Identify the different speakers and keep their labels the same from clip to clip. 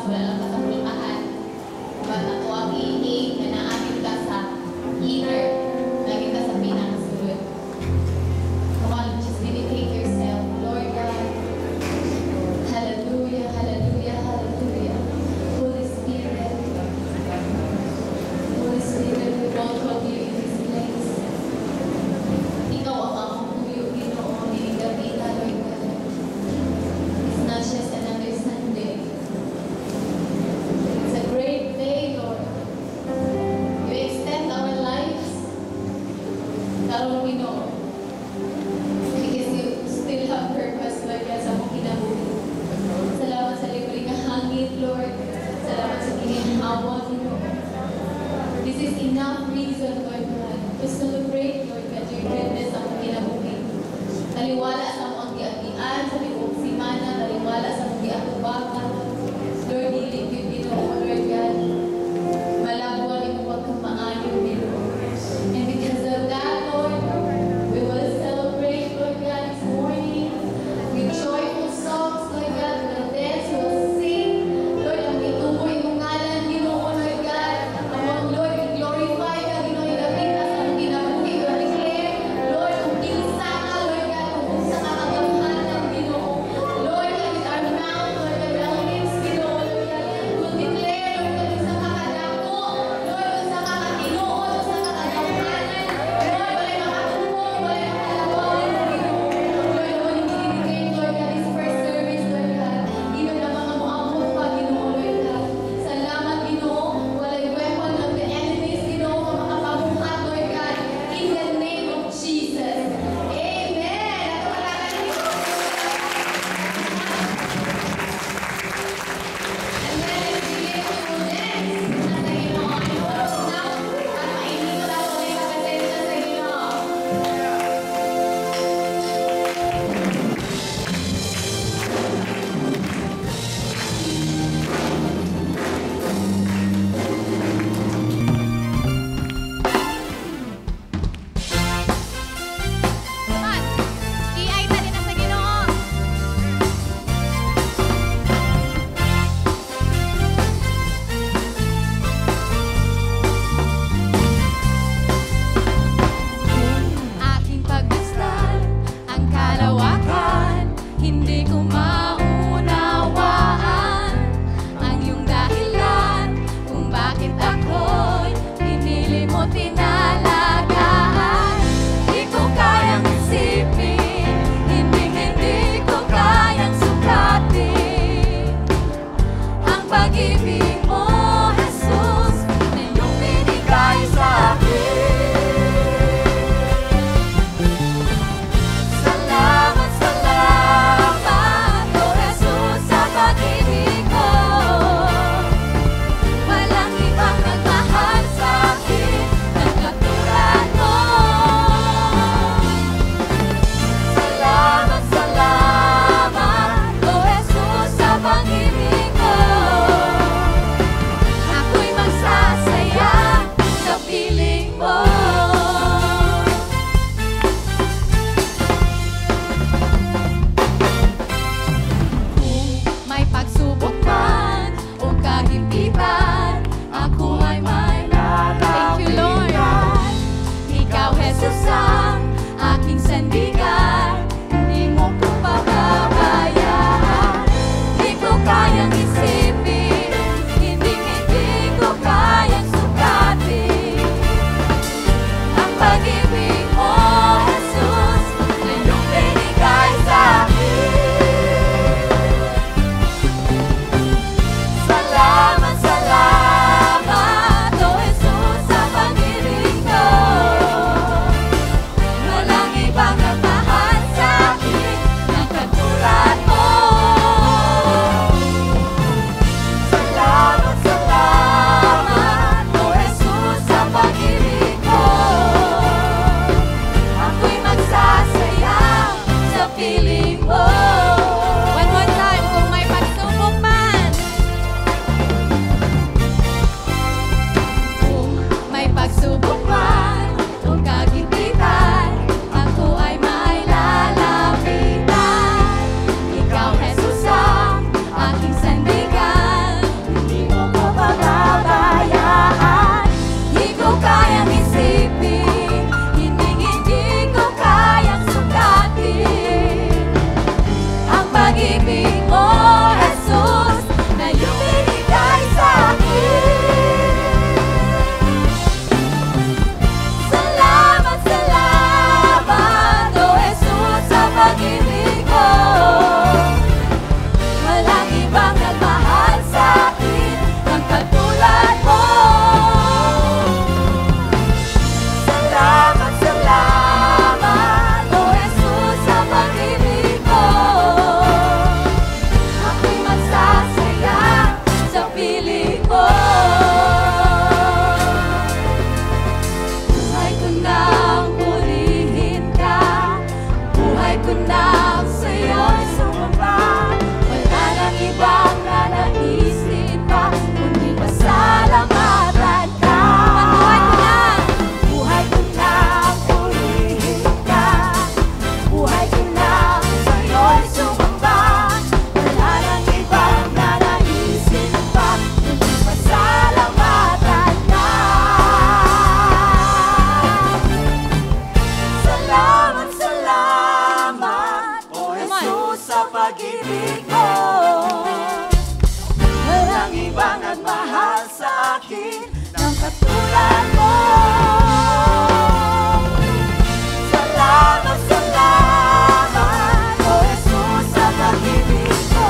Speaker 1: wala lang katapulahan. But ako ang iing na naamit ka sa inner, lagi ka sa pinakasulod. Come on, just dedicate yourself. Lord God, hallelujah, hallelujah, hallelujah. Holy Spirit, we welcome you in this place. Ikaw ang among tuyo, Ginoo, dinigabita, Lord God. It's not just another Sunday.
Speaker 2: pag-ibig mo. Walang ibang nagmahal sa akin ng katulad mo. Salamat, salamat, O Jesus, sa pag-ibig mo.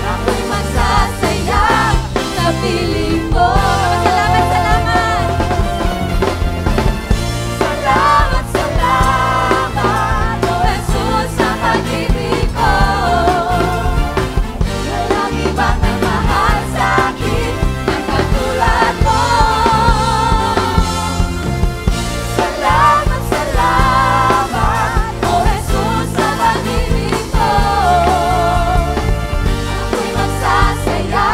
Speaker 2: Ako'y magsasaya sa piling mo. Salamat, salamat. Salamat, salamat, O Jesus, sa pag-ibig mo. Walang ibang nagmahal sa akin ng katulad mo. Salamat, salamat, O Jesus, sa pag-ibig mo. Ako'y magsasaya,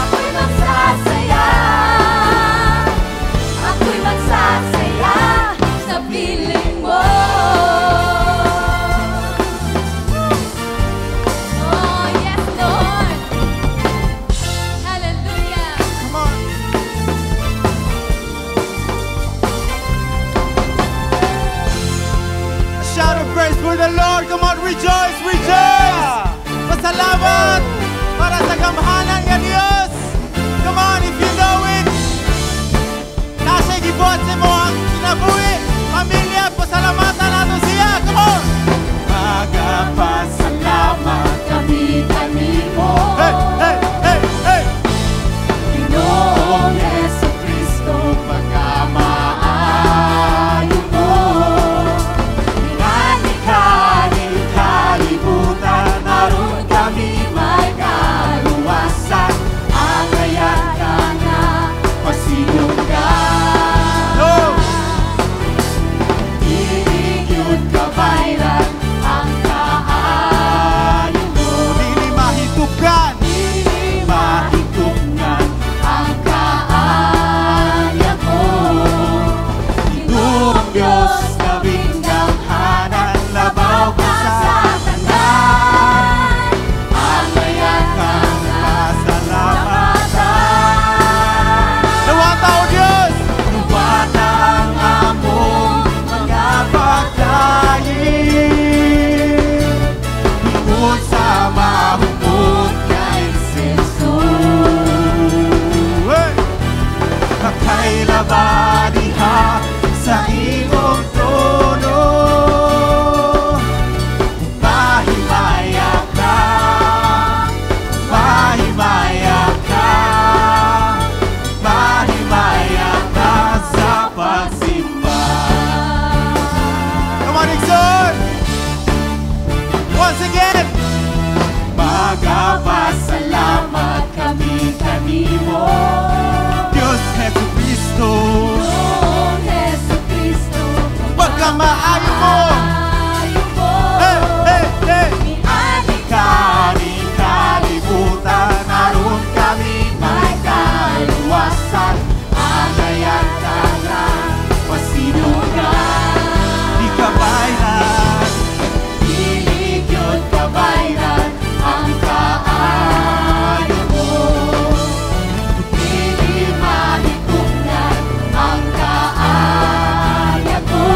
Speaker 2: ako'y magsasaya, ako'y magsasaya sa piling mo. Oh, yes, Lord. Hallelujah.
Speaker 3: Come on. A shout of praise for the Lord. Come on, rejoice, rejoice. Pasalamat para sa gamhanan ng Diyos. Come on, if you know it. Nasa gibuhat sa mo ang kinabuhi. Pamilya, pasalamatan nato siya. Come on.
Speaker 2: Magpasalamat kami kanimo.
Speaker 3: Hey, hey, hey, hey.
Speaker 2: Ginoong Jesucristo, pagkamaayo mo. Ingani-kaning kalibutan, naroon kami may kaluwasan. Ang kaya't ka na pasinungan.
Speaker 3: No.
Speaker 2: Iigyod kabayran ang kaayo mo.
Speaker 3: Dili mahitugan.
Speaker 2: Di mahigugnan ang kaaya mo. Ginoong Diyos na binggamhanan, labaw ka sa tanan. Ang kaya't kang pasalamatan.
Speaker 3: Nawata o Diyos.
Speaker 2: Nuwata ang among mga pagdayin. Ikot sa mahumot kay Jesus.
Speaker 3: Hey.
Speaker 2: Makailabadiha sa imong trono. Mahimaya ka, mahimaya ka, mahimaya ka sa pagsimba.
Speaker 3: Come on, Dixon. Once again.
Speaker 2: Magpasalamat kami kanimo.
Speaker 3: Diyos Jesucristo.
Speaker 2: Noong Jesucristo,
Speaker 3: Pagkamaayo mo.
Speaker 2: pagkamaayo mo.
Speaker 3: Hey, hey, hey.
Speaker 2: Ani-kaning kalibutan, naroon kami may kaluwasan. Ang kaya't ka na pasinungan.
Speaker 3: Di ka bayran.
Speaker 2: Iigyod kabayran ang kaayo mo. Dili mahigugnan ang kaaya mo.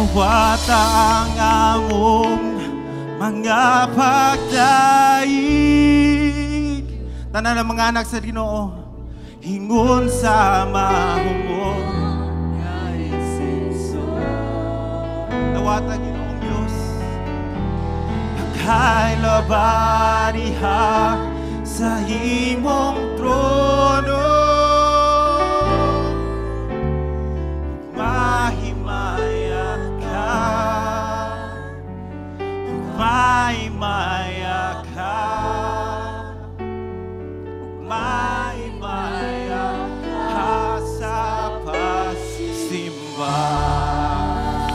Speaker 3: Nawata ang among mga pagdaig. Tanan ng mga anak sa Ginoo, hingon sa mahumog nga insenso. Nawata Ginoong Diyos, pagkailaban diha sa imong trono. Mahimaya ka, mahimaya ka, mahimaya ka sa pagsimba.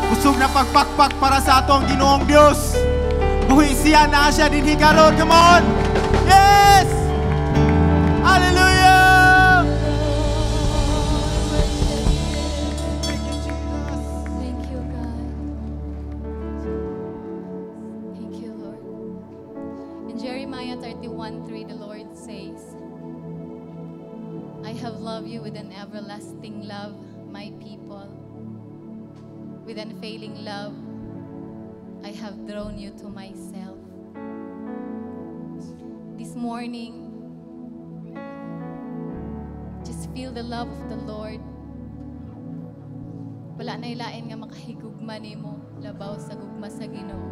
Speaker 3: Busog na pagpakpak para sa atong Ginoong Diyos. Buhi siya na siya din hikaron. Come on! Yes! Hallelujah! Thank you, Jesus.
Speaker 1: Thank you, God. Thank you, Lord. In Jeremiah 31:3, the Lord says, I have loved you with an everlasting love, my people. With unfailing love, I have drawn you to myself. This morning, just feel the love of the Lord. Wala na ilain nga makahigugma nimo labaw sa gugma sa Ginoo.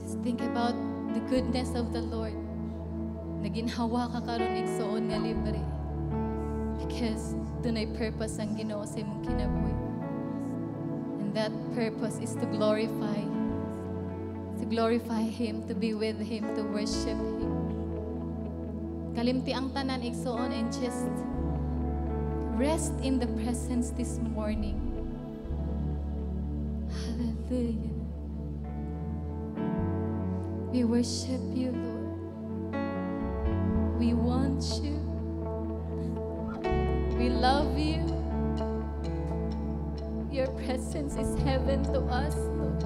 Speaker 1: Just think about the goodness of the Lord. Naginhawa ka karon igsuon nga libre. Because dunay purpose ang Ginoo sa imong kinabuhi. And that purpose is to glorify Him, to be with Him, to worship Him. Kalimti ang tanan igsuon and just rest in the presence this morning. Hallelujah. We worship you, Lord. We want you. We love you. Your presence is heaven to us, Lord.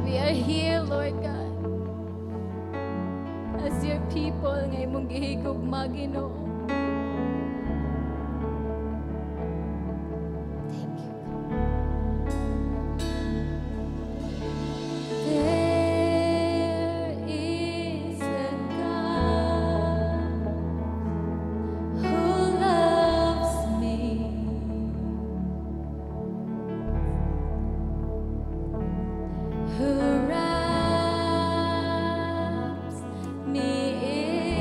Speaker 1: We are here, Lord God, as your people nga imong gihigugma, Ginoo. Thank you. There is a God who loves me, who wraps me in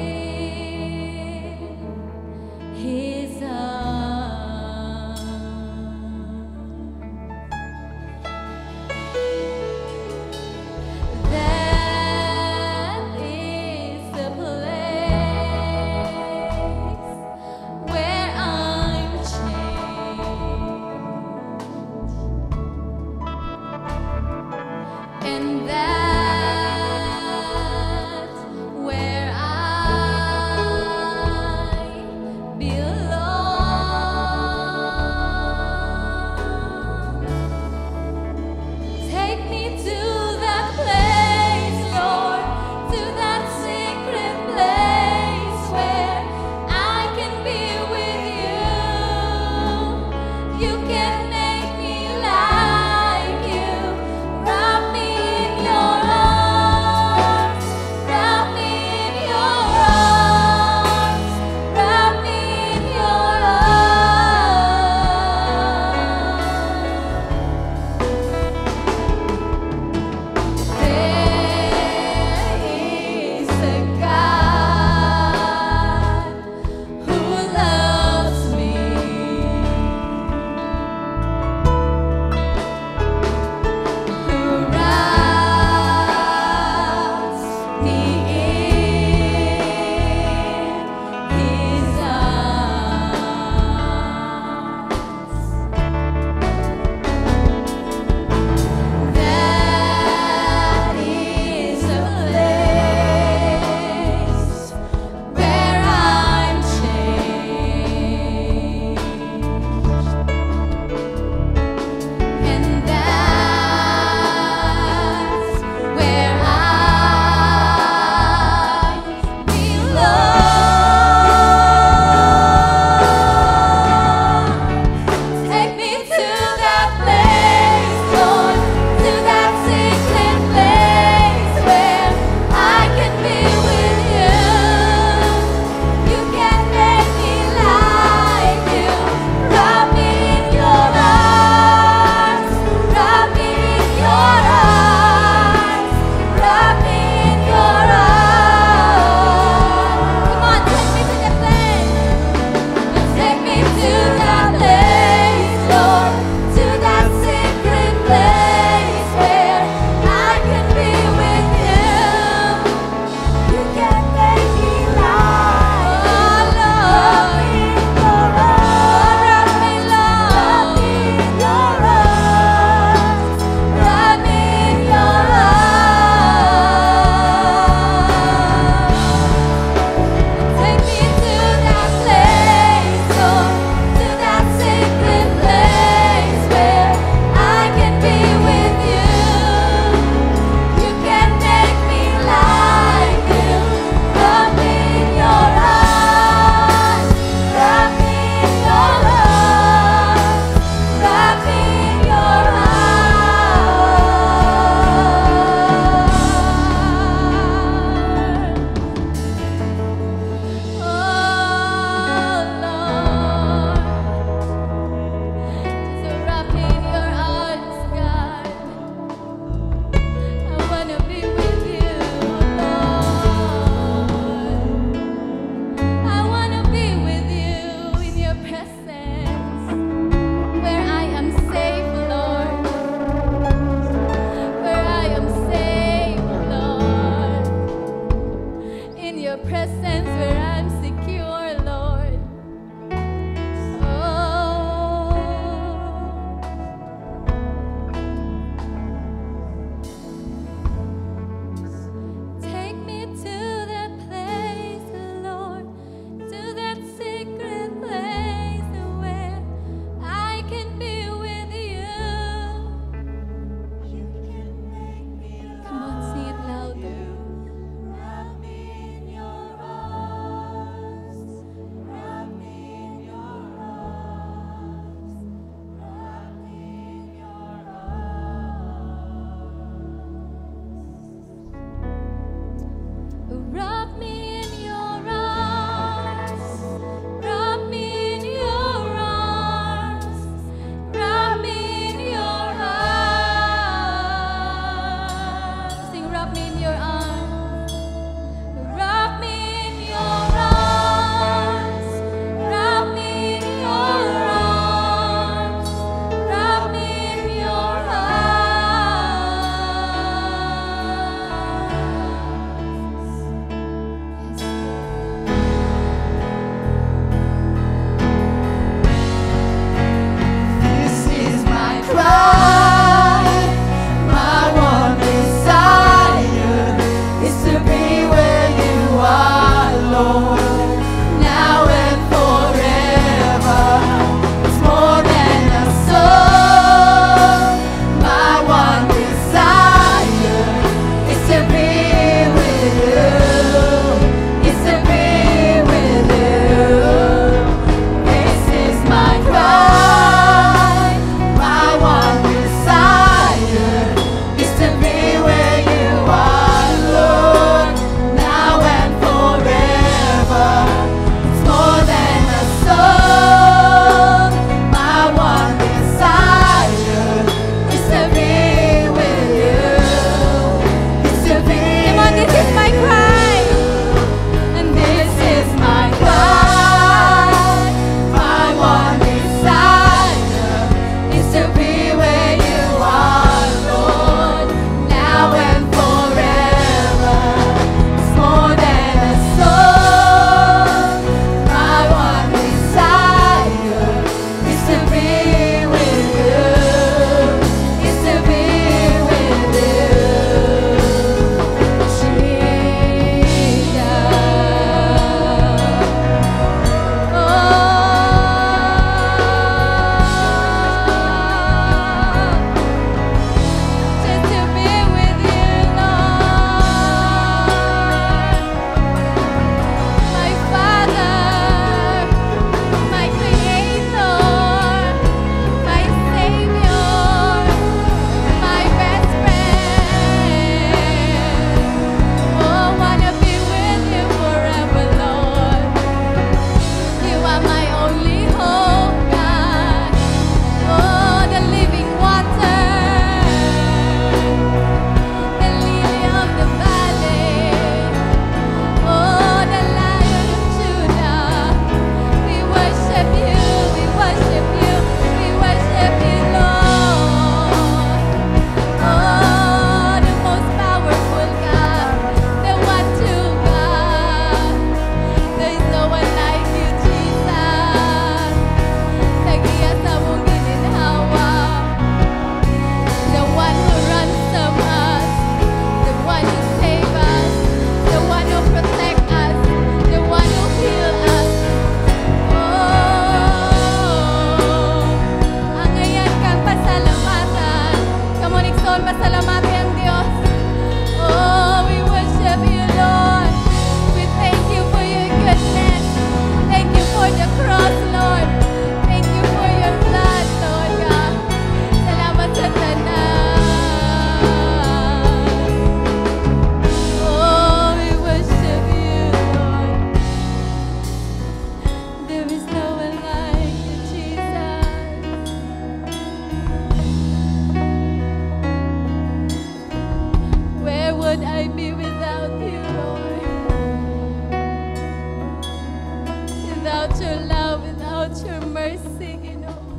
Speaker 2: mercy, Ginoo.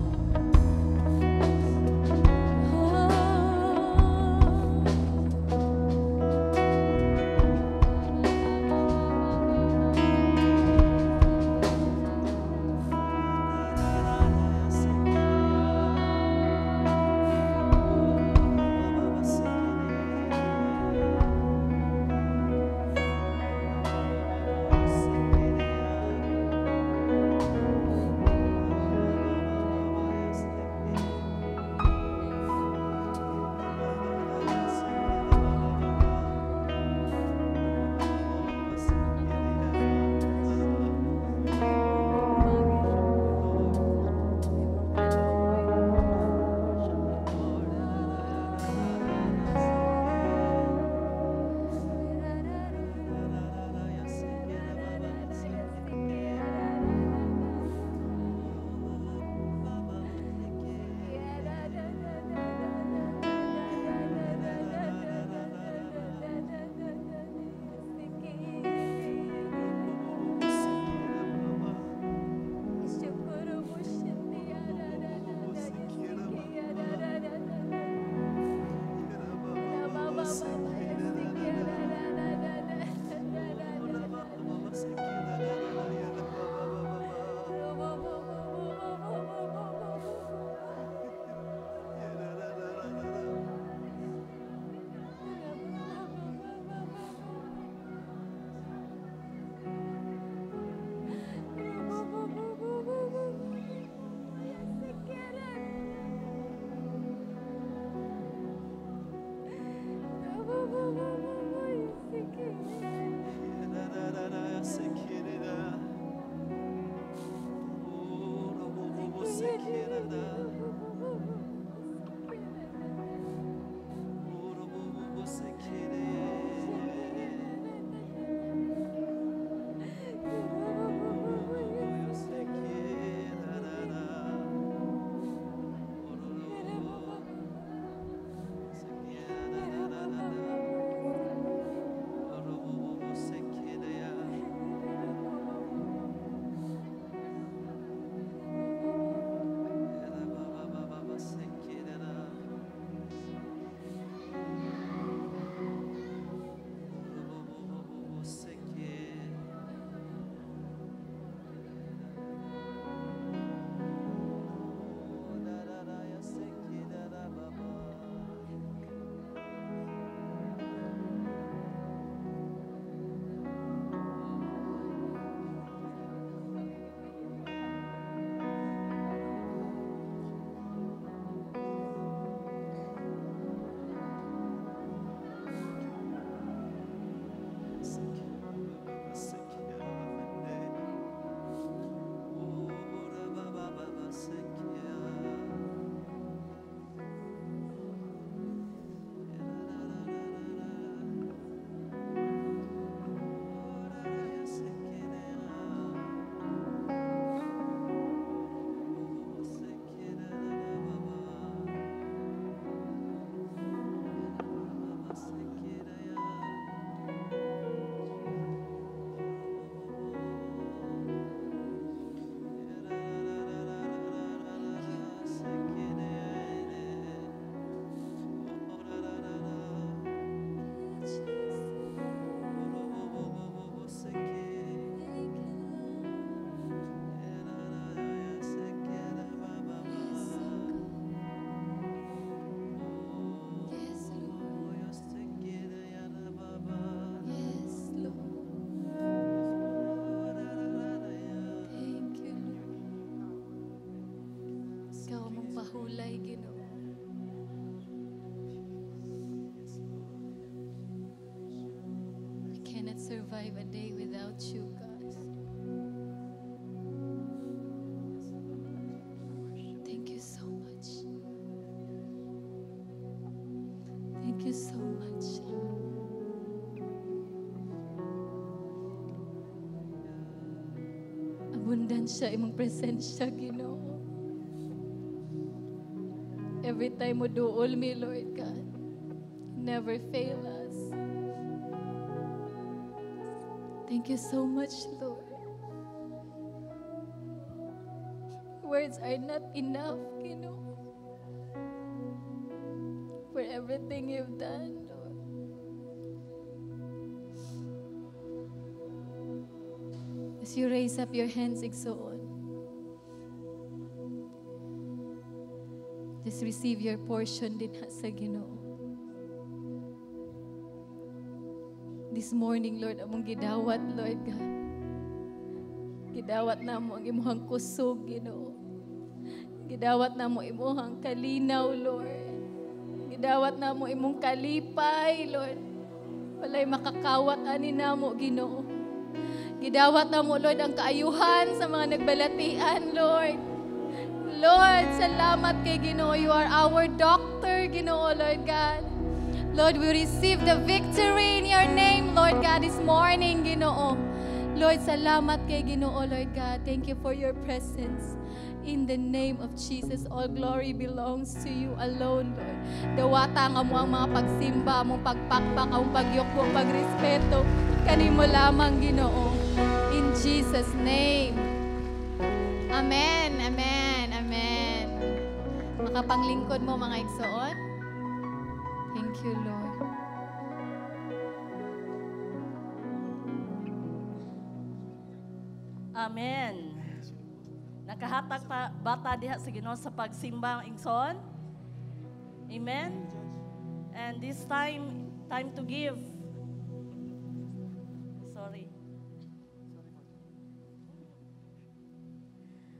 Speaker 4: mahulay, Ginoo. I cannot survive a day without you, God. Thank you so much. Thank you so much, Lord. Abundant siya imong presensya, Ginoo. Every time mo duol me, Lord God, never fail us. Thank you so much, Lord. words are not enough, Ginoo, for everything you've done, Lord. As you raise up your hands, Igsoon, just receive your portion din sa Ginoo. This morning, Lord, among gidawat, Lord God. Gidawat na mo ang imuhang kusog, Ginoo. Gidawat na mo imuhang kalinaw, Lord. Gidawat na mo imong kalipay, Lord. Walay makakawat ani na mo, Ginoo. Gidawat na mo, Lord, ang kaayuhan sa mga nagbalatian, Lord. Lord, salamat kay Ginoo. You are our doctor, Ginoo, Lord God. Lord, we receive the victory in your name, Lord God, this morning, Ginoo. Lord, salamat kay Ginoo, Lord God. Thank you for your presence. In the name of Jesus, all glory belongs to you alone, Lord. Dawata nga mo ang mga pagsimba, mong pagpakpak, ang pagyukbo, pagrespeto. Kanimo lamang, Ginoo. In Jesus' name. Amen, amen, amen. Makapanglingkod mo, mga igsoon. Thank you, Lord.
Speaker 2: Amen. Nakahatag pa bata diha sa Ginoo sa pagsimba igsoon. Amen. And this time to give. Sorry.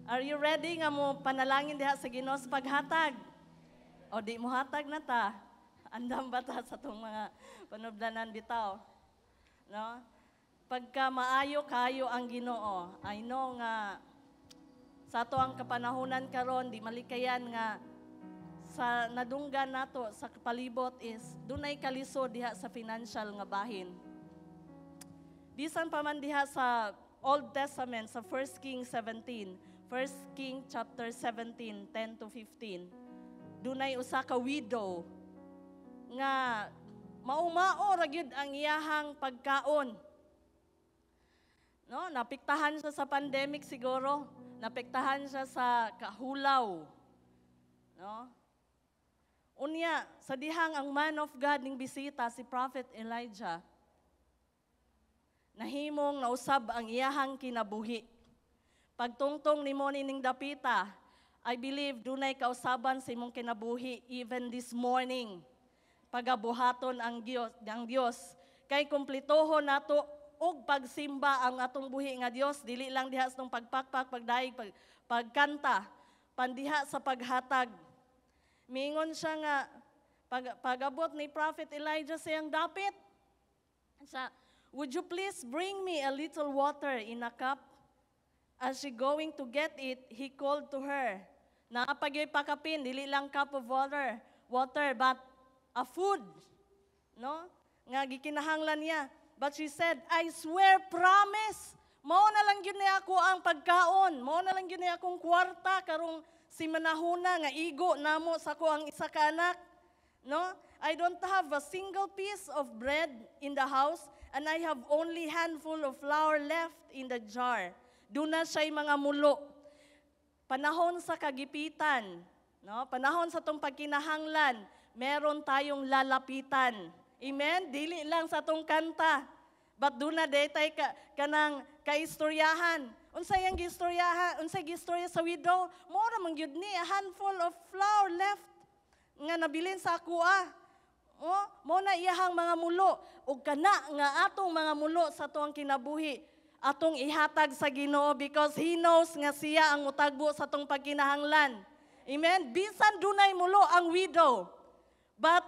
Speaker 2: Are you ready nga mo panalangin diha sa Ginoo sa paghatag? O di mo hatag na ta? Andam ba ta sa itong mga panubdanan bitaw? No? Pagka maayo kayo ang Ginoo, I know nga sa ato ang kapanahunan karon di malikayan nga sa nadunggan nato sa palibot is dunay kalisod diha sa financial nga bahin. Bisan pa man diha sa Old Testament sa 1 Kings 17, 1 King chapter 17, 10 to 15. Dunay usa ka widow nga maumao ra gyud ang iyahang pagkaon. No, napiktahan siya sa pandemic siguro, napiktahan siya sa kahulaw. No? Unya, sa dihang ang man of God ning bisita si Prophet Elijah. Nahimong nausab ang iyahang kinabuhi. Pagtungtong nimo ning dapita, I believe dunay kausaban sa imong kinabuhi even this morning. Pagabuhaton ang Dios kay kumpletohon nato og pagsimba ang atong buhi nga Dios, dili lang diha sa pagpakpak, pagdaig, pagkanta, pandiha sa paghatag. Mingon siya nga pagabot ni Prophet Elijah siyang dapit. Sa, would you please bring me a little water in a cup? As she going to get it, he called to her. Naapagyoy pakapin, dili lang cup of water, but a food, no? Nga gikinahanglan niya. But she said, I swear, promise, mao na lang yun niya ako ang pagkaon, mao na lang yun niya akong kwarta, karong si manahuna nga igo namo sa ko ang isa ka anak. No? I don't have a single piece of bread in the house, and I have only handful of flour left in the jar. Doon na siya'y mga mulo. Panahon sa kagipitan, no? Panahon sa itong pagkinahanglan, meron tayong lalapitan. Amen? Dili lang sa itong kanta. But doon na detay kanang kaistoryahan. Unsay ang gistoryahan? Unsay gistorya sa widow? Mora man gyud ni a handful of flour left nga nabilin sa kuha. Oh, mo na iyahang mga mulo ug kana nga atong mga mulo sa tuang kinabuhi atong ihatag sa Ginoo because He knows nga siya ang mutagbo sa tong pagkinahanglan. Amen? Bisan dunay mulo ang widow. But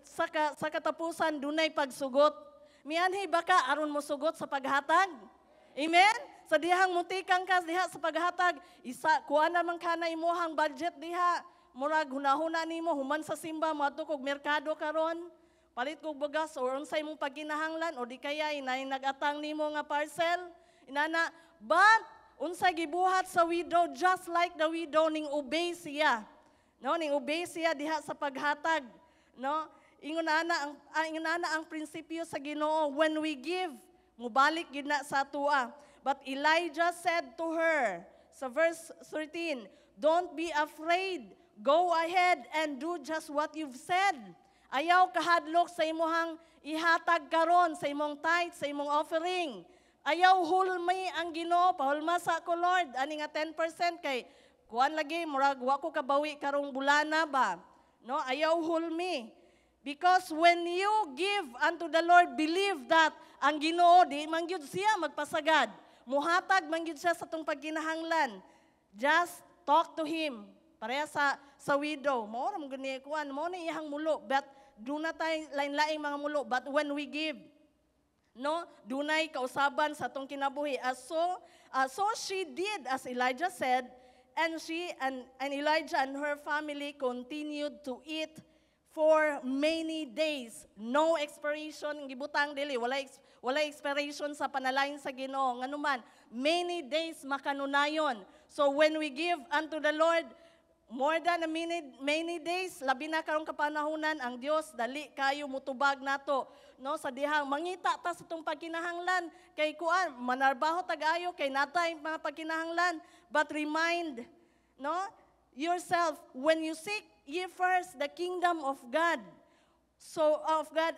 Speaker 2: sa katapusan dunay pagsugot. Mianhi baka aron mo sugot sa paghatag? Amen? Sa dihang mutikang ka diha sa paghatag, isa kuha naman ka na imuhang budget diha. Murag hunahuna nimo human sa simba mo adto kog merkado karon. Palit kog bugas or unsay mong pagkinahanglan o di kaya inay nagatang nimo nga parcel. Inana, but unsay gibuhat sa widow just like the widow ning obey siya. No, ning obey siya diha sa paghatag. No? Ingon ana ang prinsipyo sa Ginoo, when we give, mubalik gyud na sa atua. But Elijah said to her, sa verse 13, Don't be afraid. Go ahead and do just what you've said. Ayaw kahadlok sa imuhang ihatag karon sa imong tithe, sa imong offering. Ayaw hulmi ang Ginoo, pahulma sa ko Lord, ani nga 10% kay kuan lagi murag wa ko kabawi karong bulana ba. No, ayaw hulmi. Because when you give unto the Lord, believe that ang Ginoo di man gyud siya magpasagad. Muhatag man gyud siya sa tong pagkinahanglan. Just talk to him. Pareha sa widow, mo ra mo gani kuan, mo ni iyang mulo, but do na tay lain-laing mga mulo, but when we give, no, dunay kausaban sa tong kinabuhi. So she did as Elijah said, and Elijah and her family continued to eat for many days. No expiration, gibutang dili, wala expiration sa panalangin sa Ginoo. Nganuman, many days makanunayon. So when we give unto the Lord, more than many days, labi na karong kapanahunan, ang Dios dali kayo mutubag nato. No, sa dihang mangita ta sa itong pagkinahanglan, kay kuan, manarbaho tagayo, kay natay mga pagkinahanglan, but remind, no, yourself, when you seek ye first the kingdom of God,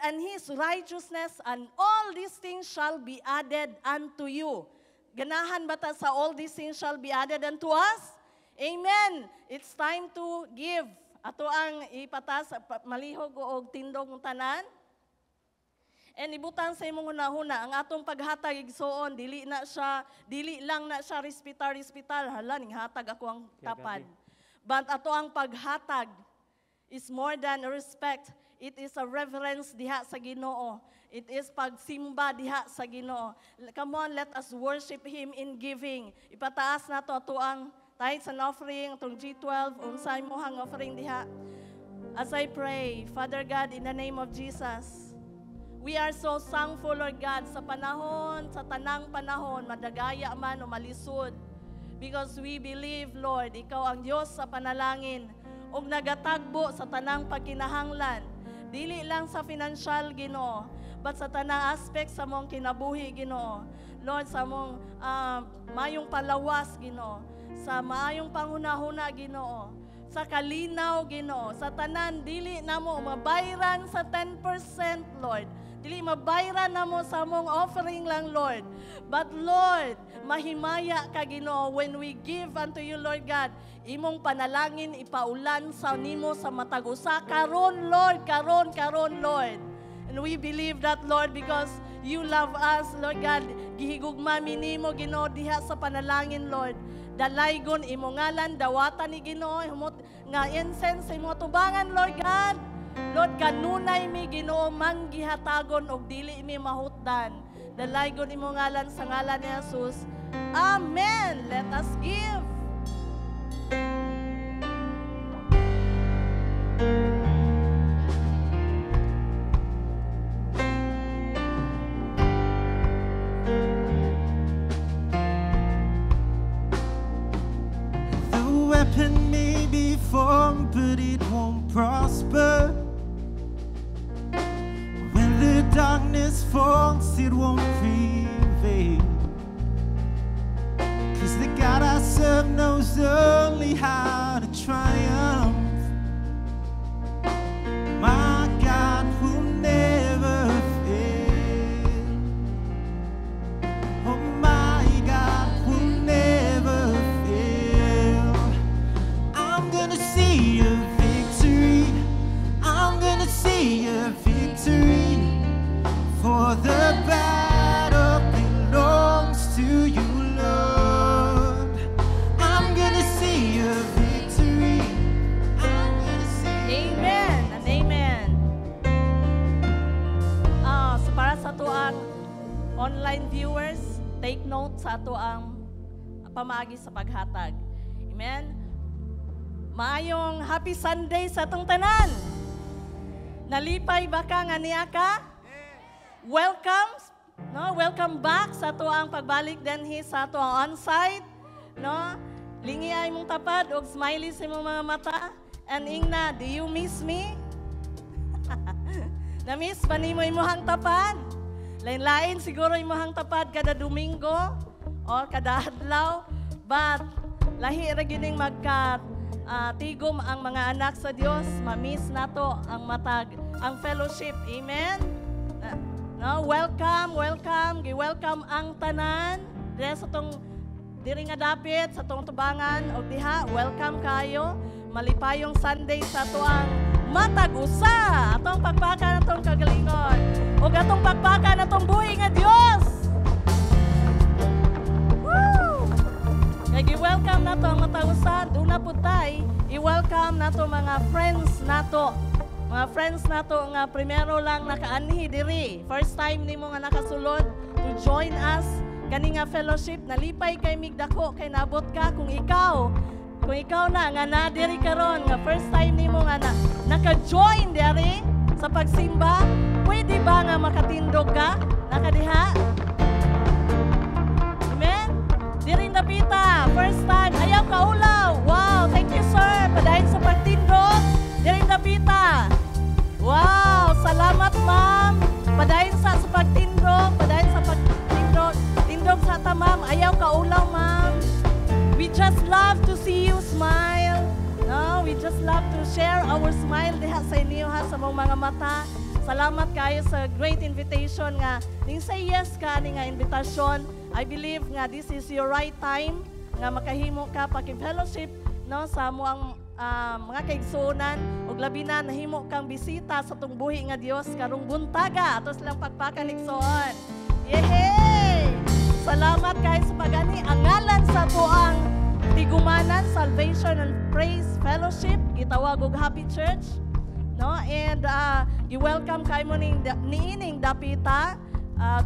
Speaker 2: and His righteousness, and all these things shall be added unto you. Ganahan ba ta sa all these things shall be added unto us? Amen. It's time to give. Ato ang ipatas, malihog o tindog ng tanan. And ibutang sa imong hunahuna, ang atong paghatag igsoon, dili lang na siya respital, hala, ning hatag ako ang tapad. But ato ang paghatag is more than respect. It is a reverence diha sa Ginoo. It is pagsimba diha sa Ginoo. Come on, let us worship Him in giving. Ipataas na to ato ang tithes and offering, itong G12, unsay mo hang offering diha. As I pray, Father God, in the name of Jesus, we are so thankful, Lord God, sa panahon, sa tanang panahon, madagaya man o malisod. Because we believe, Lord, Ikaw ang Diyos sa panalangin, ug nagatagbo sa tanang pagkinahanglan. Dili lang sa financial, Ginoo, but sa tanang aspect sa mong kinabuhi, Ginoo. Lord, sa mong mayong palawas, Ginoo. Sa maayong panghuna-huna, Ginoo. Sa kalinaw, Ginoo. Sa tanan, dili na mo mabayran sa 10%, Lord. Dili mabayran na mo sa mong offering lang, Lord. But Lord, mahimaya ka, Ginoo, when we give unto you, Lord God, imong panalangin ipaulan sa nimo sa matagusa. Karon, Lord, karon, Lord. And we believe that, Lord, because you love us, Lord God. Gihigugma minimo, Ginoo, diha sa panalangin, Lord. Dalaygon imo ngalan, dawatan ni Ginoo, nga incense imo tubangan, Lord God. Lord, kanunay mi Ginoo manggihatagon og dili mi mahutdan. Dalaygon imo ngalan sa ngalan ni Jesus. Amen. Let us give.
Speaker 3: The weapon may be formed, but it won't prosper. When the darkness falls, it won't prevail. 'Cause the God I serve knows only how to triumph. My God will never fail. Oh, my God will never fail. I'm gonna see a victory. I'm gonna see a victory. For the battle belongs to you, Lord. I'm gonna see a victory. I'm gonna see.
Speaker 2: Amen and amen. So para sa ato ang online viewers, take note sa ato ang pamaagi sa paghatag. Amen. Maayong happy Sunday sa atong tanan. Nalipay ba ka nga niya ka? Welcome back sa ato ang pagbalik dinhi sa ato ang on-site, no? Lingi ay mong tapad og smiley sa imong mga mata. And Ingna, do you miss me? Na-miss ba nimo imong tapad? Lain-lain siguro imong tapad kada Domingo o kada adlaw, but lahi ra gining magka tigom ang mga anak sa Dios, ma-miss nato ang matag, ang fellowship. Amen. No, welcome. Gi-welcome ang tanan. Diri sa tong diri nga dapit sa tong tubangan og diha, welcome kayo. Malipayong Sunday sa tuang matag usa. Atong pagpaka natong kagalingon. Og atong pagpaka natong buhi nga Dios. Woo! Kaya i-welcome nato ang matag usa, duna pud tay. I-welcome nato mga friends nato. Mga friends nato nga primero lang nakaanhi diri. First time nimo nga nakasulod to join us kani nga fellowship. Nalipay kay migdako kay nabot ka kung ikaw na nga na diri karon nga first time nimo nga naka-join diri sa pagsimba, pwede ba nga makatindog ka? Nakadiha? Amen? Diri Dapita, first time, ayaw kaulaw. Wow, thank you sir. Padayon sa pagtindog. Diri Dapita. Wow, salamat ma'am. Padayon sa pagtindog, tindog sa ta ma'am. Ayaw kaulaw ma'am. We just love to see you smile. No, we just love to share our smile diha sa inyo ha sa mga mata. Salamat kayo sa great invitation nga. Ning say yes ka ni nga invitation. I believe nga this is your right time nga makahimo ka paki-fellowship no sa mo ang mga kaigsuonan ug labi na nahimo kang bisita sa tong buhi nga Dios karong buntaga atos lang pagpakaligsoon. Yehey! Salamat kayo sa pagani ang ngalan sa tuang Tigumanan Salvation and Praise Fellowship gitawag og Happy Church no and i-welcome kayo mo niining Dapita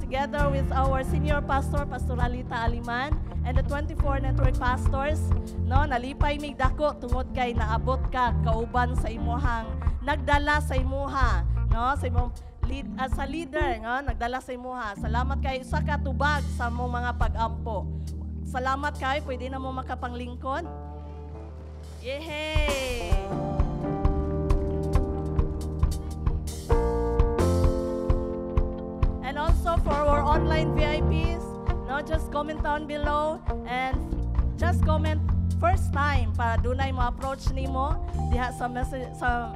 Speaker 2: together with our senior pastor Pastor Alita Aliman and the 24 network pastors no nalipay mig dako tungod kay naabot ka kauban sa imuhang nagdala sa imuha no sa imong sa leader no nagdala sa imuha. Salamat kay sa katubag sa mong mga pag-ampo. Salamat kay pwede na mo makapanglingkod. Yehey! And also for our online VIPs, no, just comment down below and just comment first time para dunay mo approach nimo diha sa message sa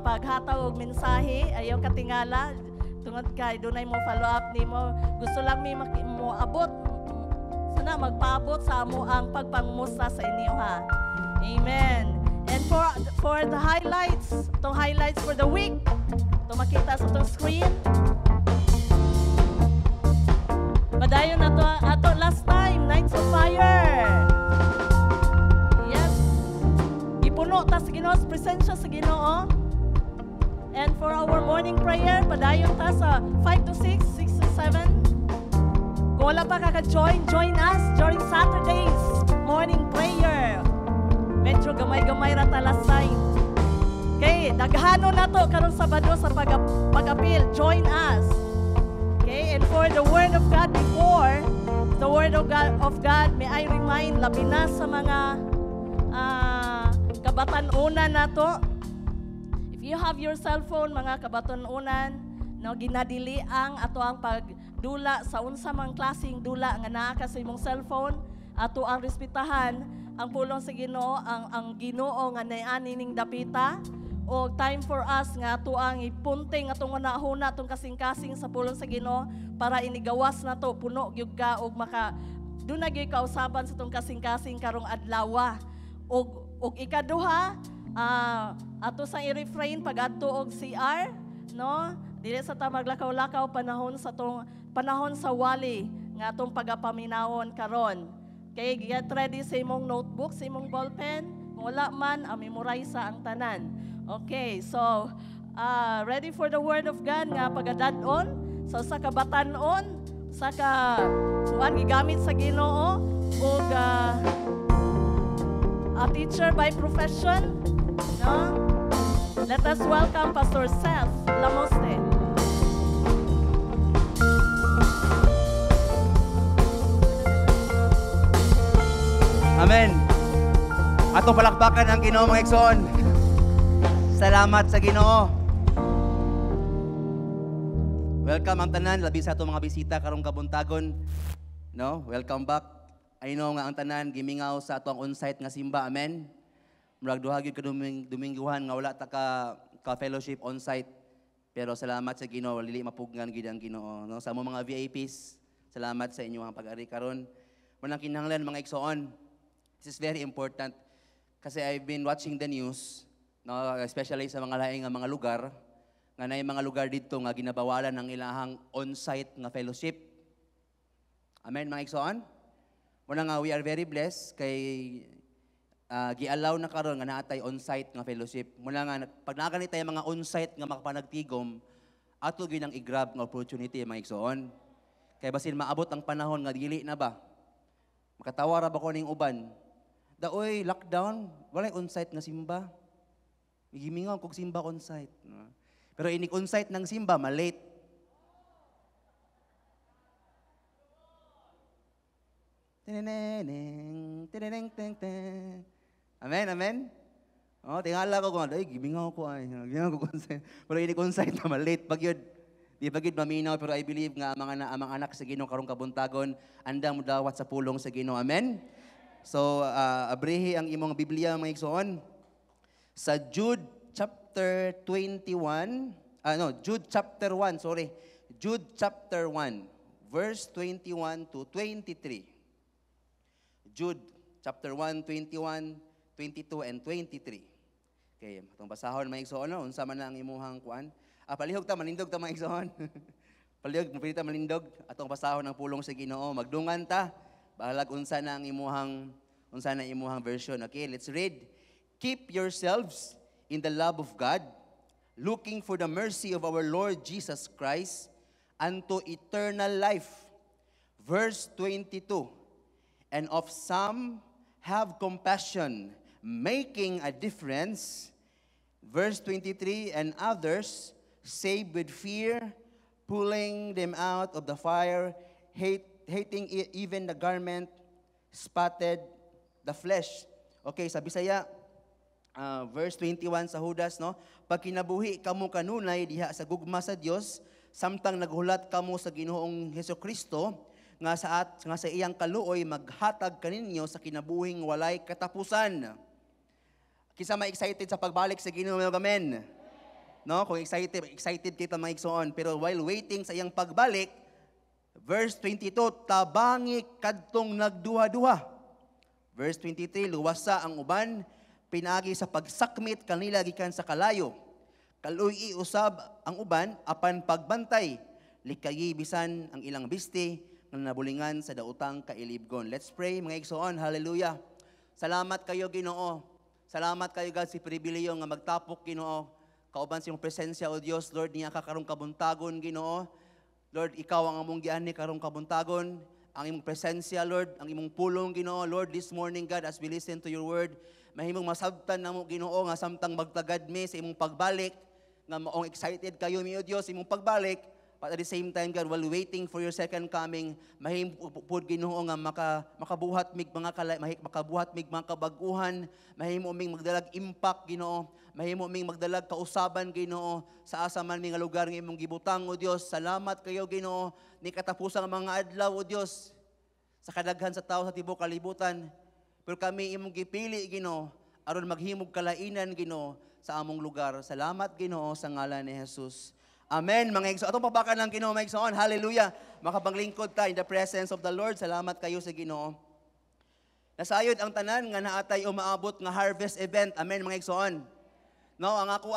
Speaker 2: paghataw og mensahe ayaw katingala tungod kay dunay mo follow up nimo. Gusto lang mi mo abot sana magpaabot sa amo ang pagpangmusta sa inyo ha. Amen. And for the highlights, itong highlights for the week, ito makita sa itong screen. Padayon na to ato last time, Nights of Fire. Yes. Ipuno ta sa Ginoo, presensya sa Ginoo. And for our morning prayer, padayon ta sa 5 to 6, 6 to 7. Kung wala pa kaka-join, join us during Saturday's morning prayer. Medyo gamay-gamay ra talasay. Okay, daghano na to karong Sabado sa pag-apil. Join us. Okay, and for the Word of God before, the Word of God, may I remind, labi na sa mga kabatan-unan na to. If you have your cellphone, mga kabatan-unan, no, ginadili ang ato ang pagdula sa unsa mang klaseng dula nga naa ka sa imong cellphone, ato ang respetahan ang pulong sa Ginoo, ang Ginoo nga nay-ani ning dapita. O time for us nga ato ang ipunting atong unahuna atong kasing-kasing sa pulong sa Ginoo para inigawas na to puno gyud ka og maka duna gyud ka usaban sa atong kasing-kasing karong adlaw. Og ikaduha ato sa i-refrain pag adto og CR no dili sa ta maglakaw-lakaw panahon sa wali nga atong pagapaminawon karon. Kay get ready sa imong notebook, sa imong ballpen. Kung wala man, memorize ang tanan. Okay, so ready for the Word of God nga pagadad-on. So sa kabatan-on, sa kuan gigamit sa Ginoo og a teacher by profession, no? Let us welcome Pastor Seth Lamoste.
Speaker 5: Amen. Ato palakpakan ang Ginoo mga igsoon. Salamat sa Ginoo. Welcome ang tanan labi sa ato mga bisita karong kabuntagon. No, welcome back. I know nga ang tanan gimingaw sa atong on-site nga simba. Amen. Murag duha gyud ka Dominguhan nga wala ta ka fellowship on-site. Pero salamat sa Ginoo, dili mapugnan gid ang Ginoo. No? Sa mga VIPs, salamat sa inyong pag-ari karon. Manang kinahanglan mga igsoon. This is very important kasi I've been watching the news, no, especially sa mga laing nga mga lugar, nga na mga lugar dito nga ginabawalan ng ilahang on-site nga fellowship. Amen mga igsoon. Muna nga we are very blessed kay gi-allow na karon nga naatay on-site nga fellowship. Muna nga pag naganit tayo mga on-site nga makapanagtigom, ato gyud ang i-grab nga opportunity mga igsoon. Kay basin maabot ang panahon nga dili na ba. Makatawara ba ko ning uban? Daoy lockdown, walay on-site nga simba. Gimingaw kog simba on-site. Pero inig on-site ng simba malate. Tineneng, tineneng, teng, teng. Amen, amen. Oh, tingala ko kung ay gimingaw ko ay. Gimingaw ko consent. Pero ini consent na late pag yun. Di pag yun maminaw pero I believe nga amang anak sa Ginoo karong kabuntagon andam mo dawat sa pulong sa Ginoo. Amen. So abrihi ang imong Biblia mga igsoon. Sa Jude chapter 21, Jude chapter 1, sorry. Jude chapter 1, verse 21 to 23. Jude chapter 1, 21, 22, and 23. Okay, itong basahon mga igsoon, unsa man na ang imuhang kuan. Palihog ta, malindog ta mga igsoon. Palihog, mapili ta malindog. Atong basahon ng pulong sa Ginoo. Magdungan ta. Bahalag unsa na ang imuhang version. Okay, let's read. Keep yourselves in the love of God, looking for the mercy of our Lord Jesus Christ unto eternal life. Verse 22. And of some have compassion, making a difference. Verse 23, and others save with fear, pulling them out of the fire, hating even the garment, spotted the flesh. Okay, sa Bisaya, verse 21 sa Judas, no? Pag kinabuhi kamo kanunay diha sa gugma sa Dios, samtang naghulat kamo sa Ginoong Hesukristo, nga sa iyang kaluoy maghatag kaninyo sa kinabuhing walay katapusan. Kisa ma-excited sa pagbalik sa Ginoo, amen. No, kung excited kita mga igsoon, pero while waiting sa iyang pagbalik, verse 22, tabangi kadtong nagduha-duha. Verse 23, luwasa ang uban, pinagi sa pagsakmit kanila gikan sa kalayo. Kaluy usab ang uban apan pagbantay, likayi bisan ang ilang bisti na nabulingan sa dautang kailibgon. Let's pray mga igsoon. Hallelujah. Salamat kayo Ginoo. Salamat kayo God si pribileyo nga magtapok Ginoo. Kauban sa iyong presensya o Dios, Lord, niya ka karong kabuntagon Ginoo. Lord, ikaw ang among giani karong kabuntagon. Ang imong presensya, Lord, ang imong pulong Ginoo. Lord, this morning God, as we listen to your word, mahimong masabtan namo Ginoo nga samtang magtagad mi sa imong pagbalik, nga maong excited kayo mi o Dios imong pagbalik. But at the same time, God, while waiting for your second coming, mahimupod Ginoo nga makabuhat mig mga kabaguhan, mahimo ming magdalag impact Ginoo, mahimo ming magdalag kausaban Ginoo sa asa man nga lugar nga imong gibutang o Dios. Salamat kayo Ginoo ni katapusang mga adlaw o Dios sa kadaghan sa tao sa tibuok kalibutan. Pero kami imong gipili Ginoo aron maghimog kalainan Ginoo sa among lugar. Salamat Ginoo sa ngalan ni Jesus. Amen, mga igsoon. Atong pabakan ng Ginoo, mga igsoon. Hallelujah. Makapanglingkod ta in the presence of the Lord. Salamat kayo sa Ginoo. Nasayod ang tanan nga naatay umaabot nga harvest event. Amen, mga igsoon. No, ang ako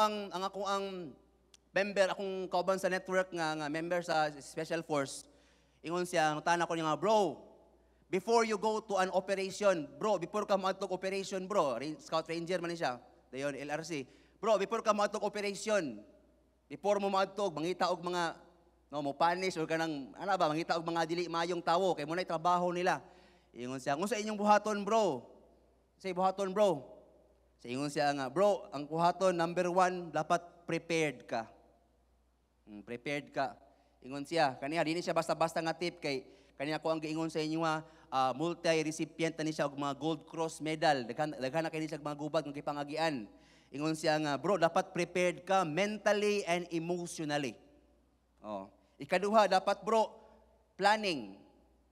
Speaker 5: ang member, akong kauban sa network nga member sa Special Force. Ingon siya, nutana ko niya nga, bro, before you go to an operation, bro, before ka maatog operation, bro, Scout Ranger man siya, dayon LRC. Bro, before ka maatog operation, before mo maadtog, mangita og mga mo punish or kanang mangita og mga dili mayong tawo kay mo nay trabaho nila. Ingon siya, "Unsa inyong buhaton, bro?" Say buhaton, bro. Sa ingon siya nga, "Bro, ang buhaton number 1, dapat prepared ka." Prepared ka. Ingon siya, kaniya dili siya basta-basta nga tip kay kaniya ko ang giingon sa inyo multi-recipient na siya og mga gold cross medal. Daghan na kay siya mga gubad ng kipangagian. Ingon siya nga, bro, dapat prepared ka mentally and emotionally. Ikaduha, dapat bro, planning.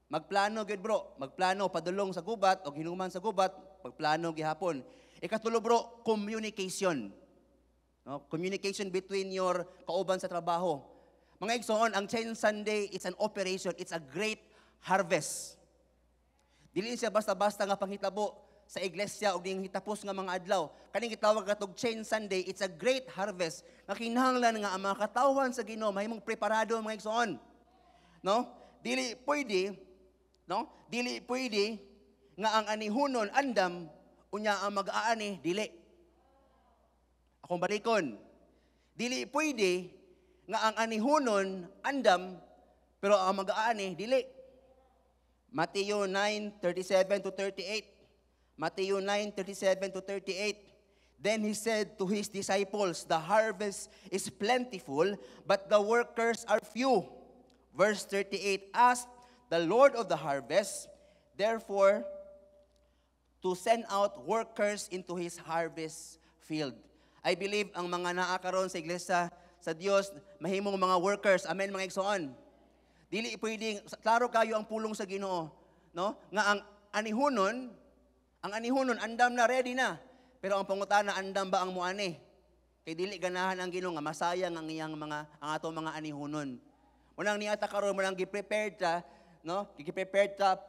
Speaker 5: Magplano gid bro, magplano padulong sa gubat o hinuman sa gubat, magplano gihapon. Ikatulo bro, communication. No? Communication between your kauban sa trabaho. Mga igsoon, ang Chain Sunday, it's an operation, it's a great harvest. Dili siya basta-basta nga panghitabo sa iglesia o ding hitapos nga mga adlaw. Kaning gitawag katog Chain Sunday, it's a great harvest. Nga kinahanglan nga ang mga katawan sa Ginoo mahimong preparado mga igsoon. No? Dili pwede nga ang anihunon andam unya ang mag-aani dili. Akong balikon. Dili pwede nga ang anihunon andam pero ang mag-aani dili. Mateo 9:37 to 38. Mateo 9:37 to 38. Then he said to his disciples, the harvest is plentiful, but the workers are few. Verse 38, ask the Lord of the harvest, therefore, to send out workers into His harvest field. I believe ang mga naakaroon sa iglesia sa Dios, mahimong mga workers. Amen, mga igsoon. Dili pwedeng, klaro kayo ang pulong sa Ginoo. No? Nga ang anihunon, andam na, ready na. Pero ang pangutana, andam ba ang muani? Kay dili ganahan ang Ginoo nga masayang ang ato mga anihunon. Unang niata karon mo nang gi-prepared ta, no? Gi-prepared ta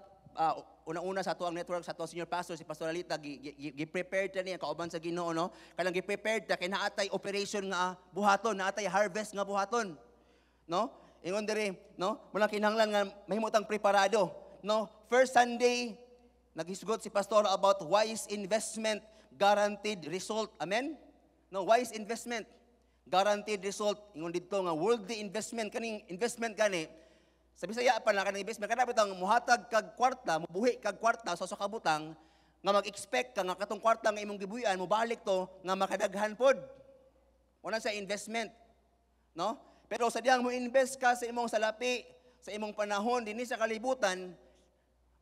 Speaker 5: una-una sa ato ang network sa ato senior pastor si Pastor Alita gi-prepared ta niya kauban sa Ginoo, no? Kanang gi-prepared ta kay naatay operation nga buhaton, naatay harvest nga buhaton. No? Ingon diri, no? Mula kinahanglan nga mahimutang preparado, no? First Sunday naghisgot si pastor about wise investment, guaranteed result. Amen? No, wise investment, guaranteed result. Ingon dito nga worldly investment, kaning investment gani sa Bisaya pa na kaning investment kana bitang muhatag kag kwarta, mubuhi kag kwarta sa kabutang nga mag-expect ka nga katong kwarta nga imong gibuhian mobalik to nga makadaghan pod. Una sa investment, no? Pero sa diyang mo invest ka sa imong salapi, sa imong panahon dinhi sa kalibutan,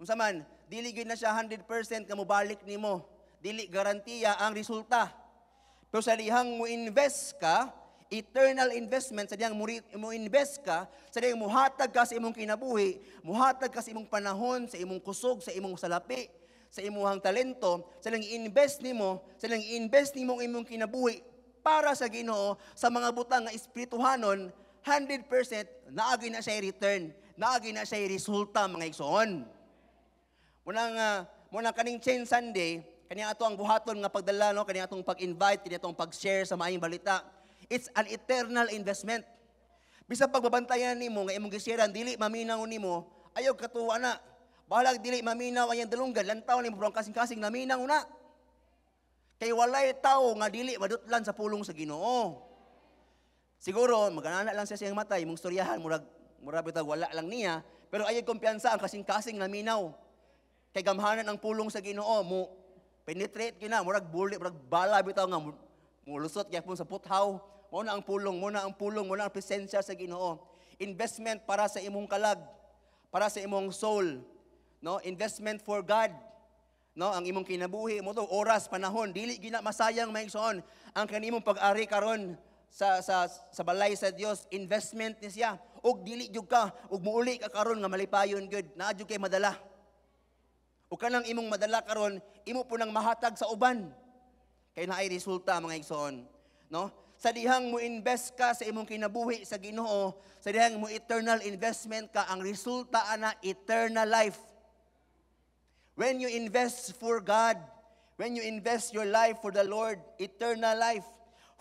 Speaker 5: unsa man dili gyud na siya 100% nga mobalik nimo. Dili garantiya ang resulta. Pero sa dihang mo invest ka, eternal investment, sa diyang mo invest ka, sa diyang muhatag ka sa imong kinabuhi, muhatag ka sa imong panahon, sa imong kusog, sa imong salapi, sa imong talento, sa diyang invest nimo ang imong kinabuhi para sa Ginoo, sa mga butang nga espirituhanon, 100% naagi na siya return, naagi na siya resulta mga igsoon. Munang kaning Chain Sunday, kaniya ato ang buhaton nga pagdala, no? Kaniya atong pag-invite, kaniya atong pag-share sa maayong balita. It's an eternal investment. Bisa pagbabantayan nimo nga imong gisharean dili maminaw nimo, ayaw katuwa na. Bahalag dili maminaw ang dalunggan, lantaw nimo brong kasing-kasing naminaw na. Kay walay tao nga dili madutlan sa pulong sa Ginoo. Siguro maganana lang siya siyang matay, imong storyahan murag bitag wala lang niya, pero ayaw kumpiyansa ang kasing-kasing naminaw. Kay gamhanan ang pulong sa Ginoo mo penetrate kina murag bully murag bala bitaw nga mulusot gyapon sa puthaw. Mo na ang pulong, mo na ang presensya sa Ginoo. Investment para sa imong kalag, para sa imong soul, no? Investment for God. No, ang imong kinabuhi mo to, oras, panahon, dili gina masayang maigsoon ang kanimong pag-ari karon sa balay sa Dios. Investment ni siya. Og dili jud ka, og muuli ka karon nga malipayon gyud, naa jud kay madala. O kanang imong madala karon, imo po nang mahatag sa uban. Kay naay resulta mga igsoon, no? Sa dihang mo invest ka sa imong kinabuhi sa Ginoo, sa dihang mo eternal investment ka, ang resulta ana eternal life. When you invest for God, when you invest your life for the Lord, eternal life,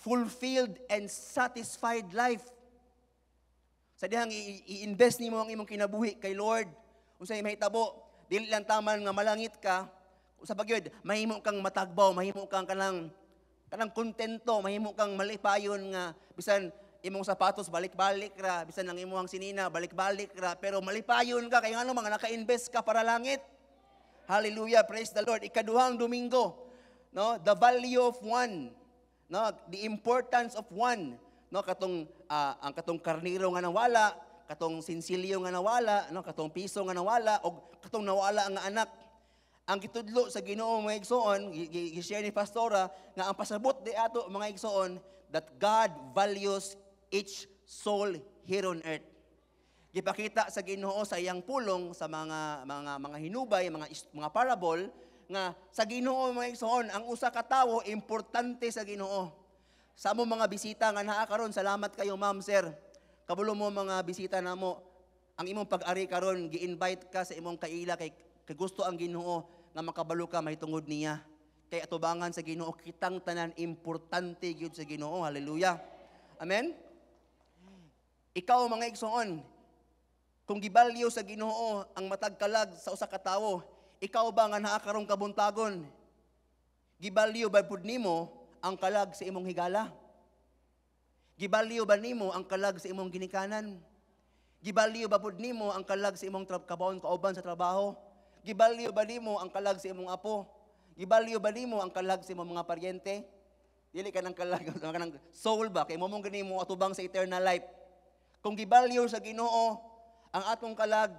Speaker 5: fulfilled and satisfied life. Sa dihang i-invest nimo ang imong kinabuhi kay Lord, unsay mahitabo, dili lang taman nga malangit ka, sa bagyod, mahimo kang matagbaw, mahimo kang kanang kontento, mahimo kang malipayon nga bisan imong sapatos balik-balik ra, bisan ang imong sinina balik-balik ra, pero malipayon ka kay ngano mga naka-invest ka para langit. Hallelujah, praise the Lord. Ikaduhang Domingo, no, the value of one, no, the importance of one, no, katong ang katong karniro nga nawala, katong sinsilyo nga nawala, no, katong piso nga nawala og katong nawala ang anak. Ang gitudlo sa Ginoo mga igsoon, gi-share ni pastora nga ang pasabot di ato mga igsoon that God values each soul here on earth. Gipakita sa Ginoo sa iyang pulong sa mga hinubay, mga parable nga sa Ginoo mga igsoon, ang usa ka tawo importante sa Ginoo. Sa mo mga bisita nga naa karon, salamat kayo ma'am sir. Kabulo mo mga bisita namo, ang imong pag-ari karon gi-invite ka sa imong kaila kay gusto ang Ginoo nga makabalo ka mahitungod niya. Kay atubangan sa Ginoo kitang tanan importante gyud sa Ginoo. Hallelujah. Amen. Ikaw mga igsoon, kung gibalyo sa Ginoo ang matag kalag sa usa ka tawo, ikaw ba nga naa karong kabuntagon? Gibalyo ba pud nimo ang kalag sa imong higala? Gibalyo ba nimo ang kalag sa imong ginikanan? Gibalyo ba pud nimo ang kalag sa imong kabawon kauban sa trabaho? Gibalyo ba nimo ang kalag sa imong apo? Gibalyo ba nimo ang kalag sa imong mga paryente? Dili ka ng kalag kanang soul ba kay momong gani mo atubang sa eternal life. Kung gibalyo sa Ginoo ang atong kalag,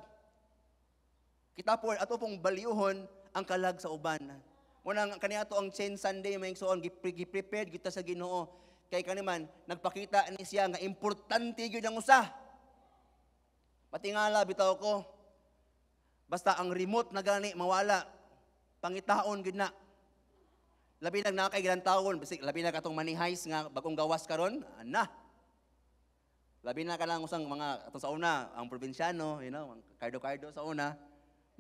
Speaker 5: kita po ato pong balyuhon ang kalag sa uban. Munang kaniadto ang Chain Sunday may igsoon gi-prepared kita sa Ginoo kay kaniman nagpakita ni siya nga importante gyud ang usa. Patingala bitaw ko. Basta ang remote na gani mawala, pangitaon gyud na. Labi na nakay gilantawon, bisig labi na katong manihais nga bagong gawas karon, ana. Labi na ka lang usang mga atong sa una, ang probinsyano, ang kardo-kardo sa una.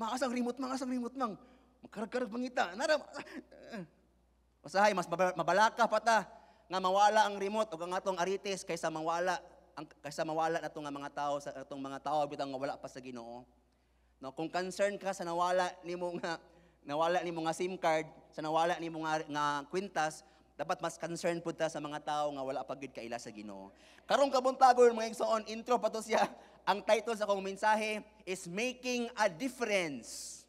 Speaker 5: Mangasang remote mang. Magkarag-karag pangita. Nara. Usahay mas mabalaka pa ta nga mawala ang remote o ang atong arites kaysa mawala nato nga mga tao sa atong mga tao bitang nga wala pa sa Ginoo. No, kung concern ka sa nawala nimo nga SIM card, sa nawala nimo nga kwintas, dapat mas concerned pud ta sa mga tao nga wala pa gid kaila sa Ginoo. Karong kabuntagon mga igsoon, intro pa to siya. Ang title sa akong mensahe is Making a Difference.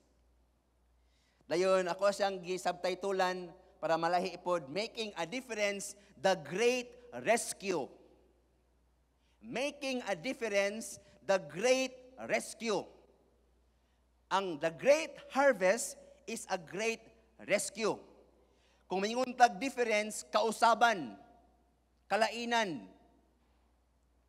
Speaker 5: Dayon ako siyang gi-subtitulan para malahi pod, Making a Difference, the Great Rescue. Making a Difference, the Great Rescue. The Great Harvest is a great rescue. Kung minguntag difference, kausaban, kalainan.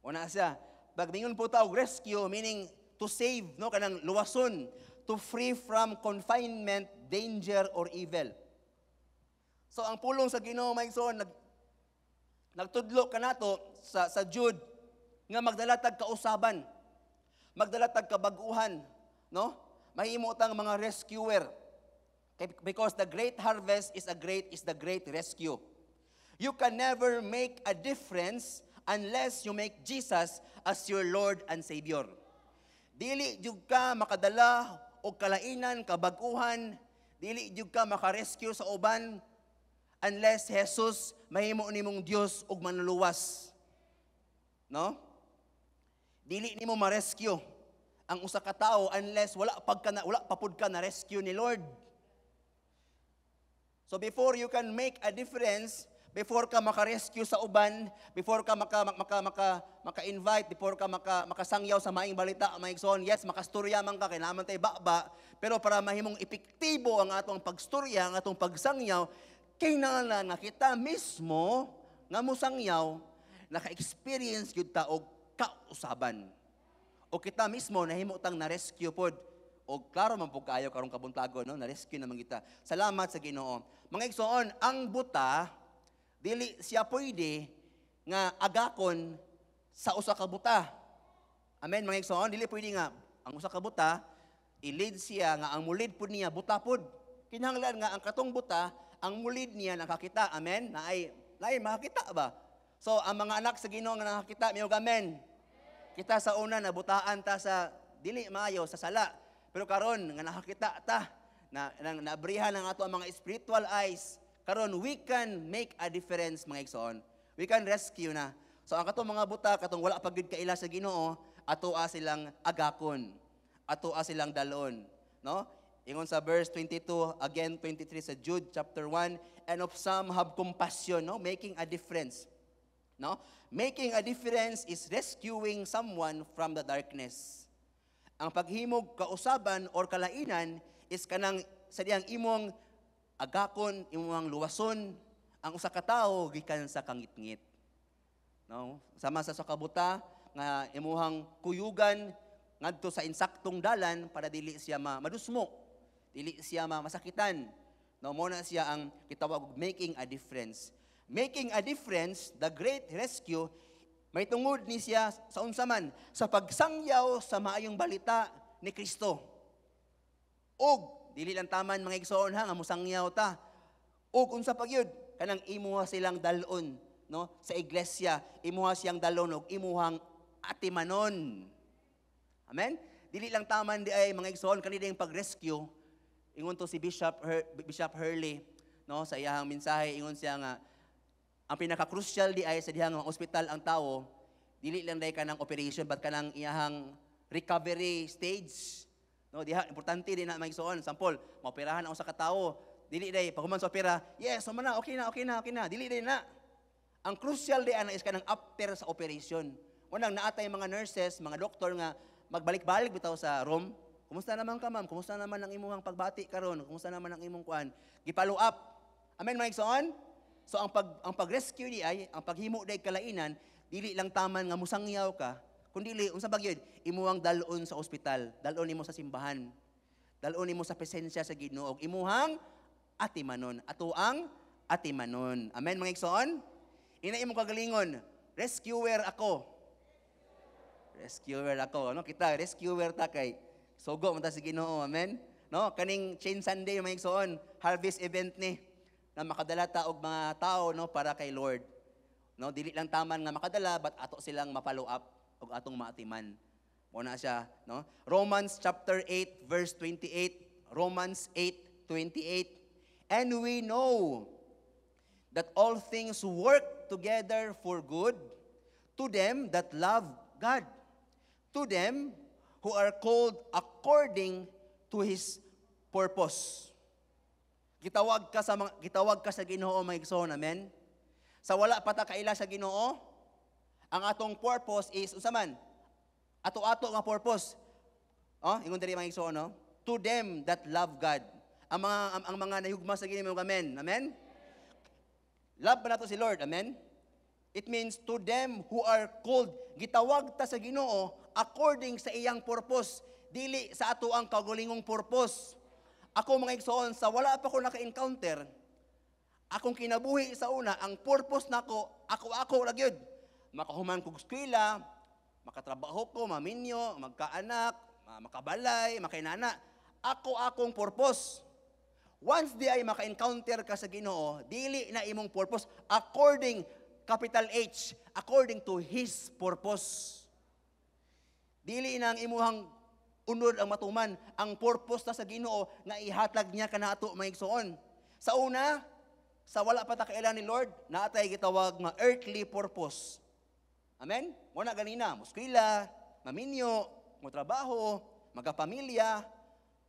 Speaker 5: Una siya, pag mingun po tawag rescue, meaning to save, no, kanang luwason, to free from confinement, danger, or evil. So ang pulong sa Ginoo maigsoon, nagtudlo ka nato sa Jude, nga magdalatag kausaban, magdalatag kabaguhan, no? Mahimo tang mga rescuer. Because the great harvest is the great rescue. You can never make a difference unless you make Jesus as your Lord and Savior. Dili jud ka makadala og kalainan, kabaguhan, dili jud ka makarescue sa uban unless Jesus mahimo nimong Dios ug manluluwas. No? Dili nimo ma-rescue ang usa ka tawo unless wala pa pud ka na rescue ni Lord. So before you can make a difference, before ka maka-rescue sa uban, before ka maka-invite, before ka makasangyaw sa maing balita, maigsoon, yes, makastorya man ka, kailangan tayo baba, pero para mahimong epektibo ang atong pagstorya, ang atong pagsangyaw, kailangan nga kita mismo nga musangyaw, naka-experience yun ta og kausaban. O kita mismo nahimo tang na-rescue pod. O klaro man po kayo karong kabuntagon, no? Na-rescue naman kita. Salamat sa Ginoo. Mga igsoon, ang buta, dili siya pwede nga agakon sa usa ka buta. Amen, mga igsoon, dili pwede nga ang usa ka buta, i-lead siya nga ang mulid pod niya, buta pod. Kinahanglan nga ang katong buta, ang mulid niya nakakita. Amen, naay makakita ba? So, ang mga anak sa Ginoo nga nakakita, miyog amen. Kita sa una, nabutaan ta sa dili maayo, sa sala. Pero karon nga nakakita ta, nabrihan ang ato ang mga spiritual eyes, karon we can make a difference mga igsoon. We can rescue na. So ang katong mga buta, katong wala pa gid kaila sa Ginoo, atoa silang agakon, atoa silang dalon, no? Ingon sa verse 22, again 23 sa Jude chapter 1, and of some have compassion, no? Making a difference. No? Making a difference is rescuing someone from the darkness. Ang paghimog kausaban or kalainan is kanang sadiyang imong agakon, imong luwason, ang usa ka tawo gikan sa kangitngit. No? Sama sa kabuta nga imuhang kuyugan ngadto sa insaktong dalan para dili siya madusmo, dili siya masakitan. No, mo na siya ang gitawag og making a difference. Making a difference, the great rescue, may tungod ni siya sa unsaman, sa pagsangyaw sa maayong balita ni Kristo. Og dili lang taman mga igsoon nga musangyaw ta. Og unsa pa gyud kanang imuha silang dalon, no, sa iglesia, imuha siyang dalon og imuhang atimanon. Amen. Dili lang taman di ay mga igsoon kanila yung pag-rescue. Ingon to si Bishop Hurley, no, sa iyang mensahe, ingon siya nga ang pinaka-crucial di ay sa dihang ospital ang tao, dili lang day kanang operation but kanang iyang recovery stage. No, diha importante din na maigsoon. Sampol, maoperahan ang usa ka tawo, dili day paghuman sa opera, yes, so man na, okay na. Dili day na. Ang crucial di ana is kanang after sa operation. Unang naatay mga nurses, mga doktor nga magbalik-balik bitaw sa room. Kumusta naman ka, ma'am? Kumusta naman ang imong pagbati karon? Kumusta naman ang imong kuan? Gi-follow up. Amen, mga igsoon? So ang pag-rescue di ay, ang paghimo day kalainan, dili lang taman nga musangyaw ka, kundi unsa ba gyud? Imuhang dalon sa ospital, dalon nimo sa simbahan. Dalon nimo sa presensya sa Ginoo, imuhang atimanon, atuang atimanon. Amen, mga igsoon? Ina imong kagalingon, rescuer ako. Rescuer ako, no? Kita rescuer ta kay sugo man ta sa Ginoo, amen? No, kaning Chain Sunday mga igsoon, harvest event ni na makadala ta og mga tao, no, para kay Lord. No, dili lang taman nga makadala but ato silang ma-follow up og atong maatiman. Mo na siya, no? Romans chapter 8 verse 28. Romans 8:28. And we know that all things work together for good to them that love God, to them who are called according to His purpose. Gitawag ka sa Ginoo, mga igsoon, amen? Sa wala pa ta kaila sa Ginoo, ang atong purpose is unsa man? Ato-ato nga purpose. Oh, ingon diri mga igsoon, no? To them that love God. Ang mga nahugma sa Ginoo, amen? Amen? Love ba nato si Lord, amen? It means to them who are called, gitawag ta sa Ginoo according sa iyang purpose, dili sa ato ang kagulingong purpose. Ako mga igsoon, sa wala pa ko naka-encounter, akong kinabuhi sa una, ang purpose nako, ako ra gyud. Makahuman kog eskwela, makatrabaho ko, maminyo, magkaanak, makabalay, makainana. Akong purpose. Once di ay maka-encounter ka sa Ginoo, dili na imong purpose according, capital H, according to His purpose. Dili na ang imuhang unod ang matuman, ang purpose na sa Ginoo nga ihatag niya kanato mga igsoon. Sa una, sa wala pa ta kaila ni Lord, naatay gitawag nga earthly purpose. Amen? Muna ganina, muskwila, maminyo, motrabaho, magapamilya,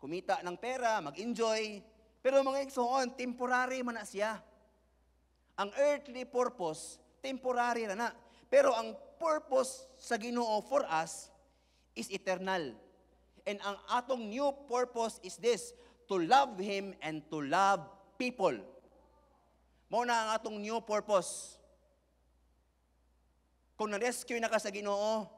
Speaker 5: kumita ng pera, mag-enjoy. Pero mga igsoon, temporary man na siya. Ang earthly purpose, temporary na. Pero ang purpose sa Ginoo for us is eternal. And ang atong new purpose is this, to love Him and to love people. Mao na ang atong new purpose. Kung na-rescue na ka sa Ginoo,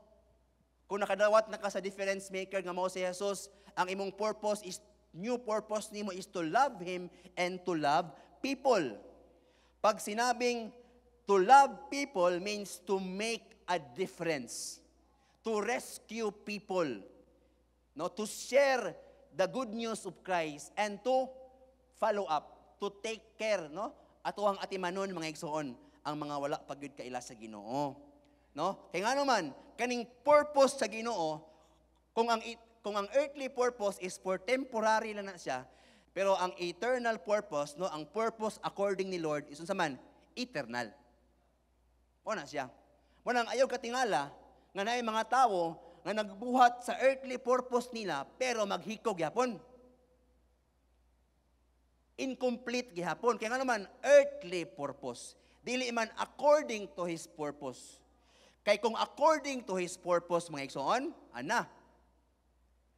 Speaker 5: kung nakadawat na ka sa difference maker nga mao si Jesus, ang imong purpose is, new purpose nimo is to love Him and to love people. Pag sinabing to love people means to make a difference. To rescue people. No, to share the good news of Christ and to follow up, to take care, no? Ato ang atimanon mga igsoon, ang mga wala pagyud kaila sa Ginoo. No? Kay ngano man kaning purpose sa Ginoo, kung ang earthly purpose is for temporary lang na siya, pero ang eternal purpose, no, ang purpose according ni Lord is unsa man eternal. Mo na siya. Mo nang ayaw katingala nga naay mga tawo nga nagbuhat sa earthly purpose nila pero maghikog gyapon. Incomplete gihapon. Kaya nga naman, earthly purpose. Dili man according to His purpose. Kay kung according to His purpose, mga igsoon, ana.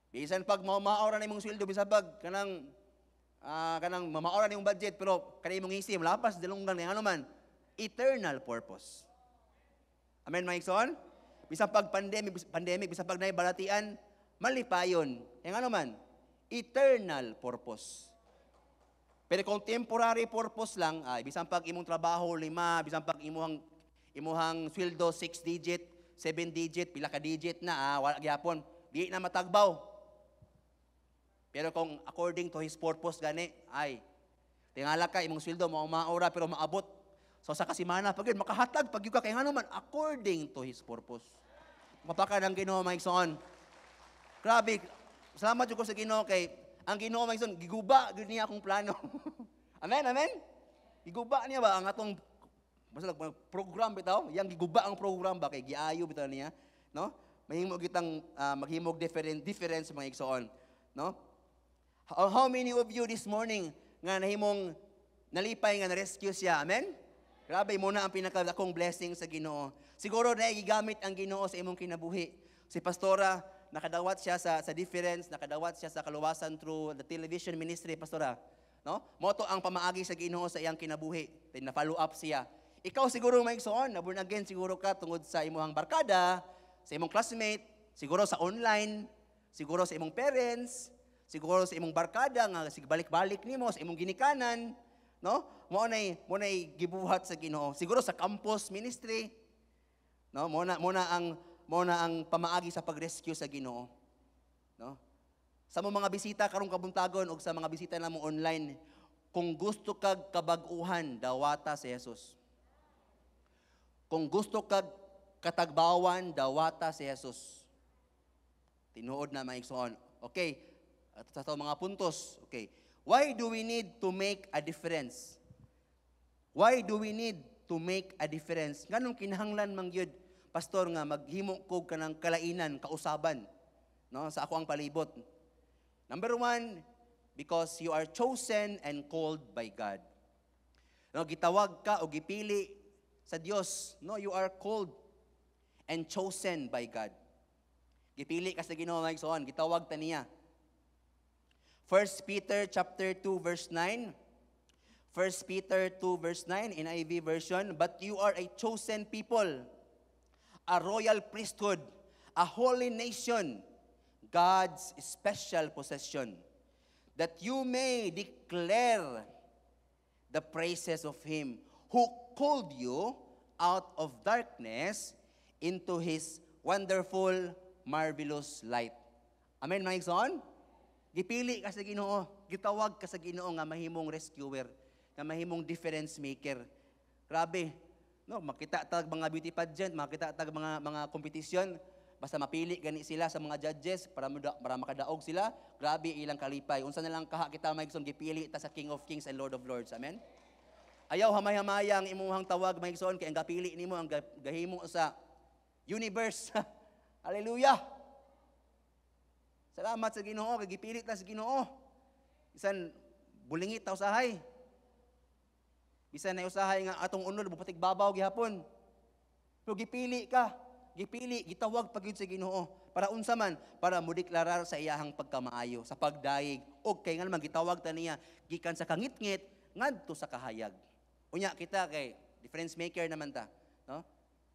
Speaker 5: Bisan pag mamaora na imong sweldo, bisan pag kanang mamaora na yung budget, pero kanang imong isi, malapas, dalunggan na ano man, eternal purpose. Amen, mga igsoon? Bisan pag pandemic, bisan pag naibalatian, malipayon. Kaya nga naman, eternal purpose. Pero kung temporary purpose lang, bisan pag imong trabaho 5, bisan pag imuhang sweldo 6 digit, 7 digit, pila ka digit na, wala gyapon, di na matagbaw. Pero kung according to His purpose gani, tingala ka imong sweldo mao maura pero maabot. So sa kasimana pag yun, makahatag pag yun ka kay nga naman according to His purpose. Mapaka ng Ginoo maigsoon. Grabe, salamat jud ko sa Ginoo kay ang Ginoo maigsoon giguba gud niya akong plano. Amen, amen. Giguba niya ba ang atong basta program bitaw, yang giguba ang program ba kay giayo bitaw niya, no? Mahimo kitang maghimog difference mga igsoon, no? How many of you this morning nga nahimong nalipay nga na-rescue siya? Amen? Grabe mo na ang pinakadakong blessing sa Ginoo. Siguro na gigamit ang Ginoo sa imong kinabuhi. Si Pastora nakadawat siya sa difference, nakadawat siya sa kaluwasan through the television ministry, Pastora, no? Moto ang pamaagi sa Ginoo sa iyang kinabuhi. Then na follow up siya. Ikaw siguro maigsoon, na born again siguro ka tungod sa imong barkada, sa imong classmate, siguro sa online, siguro sa imong parents, siguro sa imong barkada nga balik-balik nimo sa imong ginikanan, no? Mo nay gibuhat sa Ginoo. Siguro sa campus ministry, no? Mo na ang pamaagi sa pag-rescue sa Ginoo, no? Sa mga bisita karong kabuntagon o sa mga bisita namo online, kung gusto kag kabag-uhan, dawata si Jesus. Kung gusto kag katagbawan, dawata si Jesus. Tinuod na maigsoon. Okay, at sa mga puntos. Okay, why do we need to make a difference? Why do we need to make a difference? Nganong kinahanglan man gyud, pastor, nga maghimo kog kanang kalainan, kausaban, no, sa ako ang palibot. Number 1, because you are chosen and called by God. No, gitawag ka o gipili sa Dios. No, you are called and chosen by God. Gipili ka sa Ginoo maigsoon, gitawag ta niya. 1 Peter chapter 2 verse 9. 1 Peter 2 verse 9 NIV version, but you are a chosen people, a royal priesthood, a holy nation, God's special possession, that you may declare the praises of Him who called you out of darkness into His wonderful, marvelous light. Amen, mga igsoon? Gipili ka sa Ginoo, gitawag ka sa Ginoo nga mahimong rescuer, nga mahimong difference maker. Grabe, no, makita tag mga beauty pageant, makita tag mga kompetisyon, basta mapili gani sila sa mga judges para makadaog sila. Grabe ilang kalipay. Unsa na lang kaha kita mga igsoon, gipili ta sa King of Kings and Lord of Lords. Amen. Ayaw hamay-hamaya ang imuhang tawag mga igsoon kay ang gapili nimo ang gahimo sa universe. Hallelujah. Salamat sa Ginoo, kay gipili ta sa Ginoo. Bisan bulingit ta usahay. Bisan na usahay nga atong unod bupatig babaw gihapon. Pero gipili ka, gitawag pagyud sa Ginoo para unsa man, para mo deklarar sa iyahang pagkamaayo, sa pagdaig, og kay nga naman gitawag ta niya gikan sa kangitngit ngadto sa kahayag. Unya kita kay difference maker naman ta, no?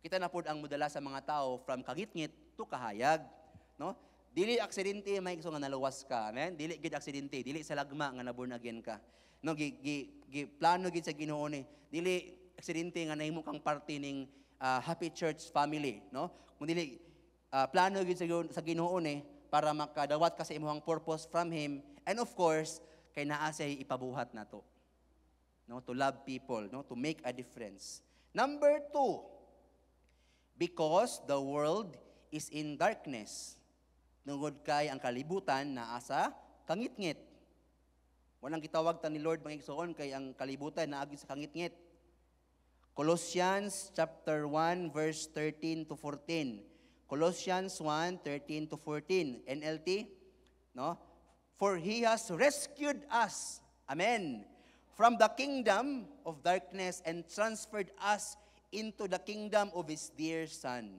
Speaker 5: Kita na pud ang modala sa mga tao from kangitngit to kahayag, no? Dili aksidente may nga naluwas ka, amen? Dili gid aksidente, dili sa lagma nga na born again ka. No, plano gid sa Ginoo ni. Dili aksidente nga nahimo kang parte ning Happy Church family, no? Kung dili plano gid sa Ginoo ni para makadawat ka sa imong purpose from Him, and of course kay naa say ipabuhat nato. No, to love people, no, to make a difference. Number 2, because the world is in darkness. Tungod kay ang kalibutan naa sa kangitngit. Walang gitawag ta ni Lord mga igsoon kay ang kalibutan naagi sa kangitngit. Colossians chapter 1 verse 13 to 14. Colossians 1:13 to 14 NLT, no? For He has rescued us, amen, from the kingdom of darkness and transferred us into the kingdom of His dear Son.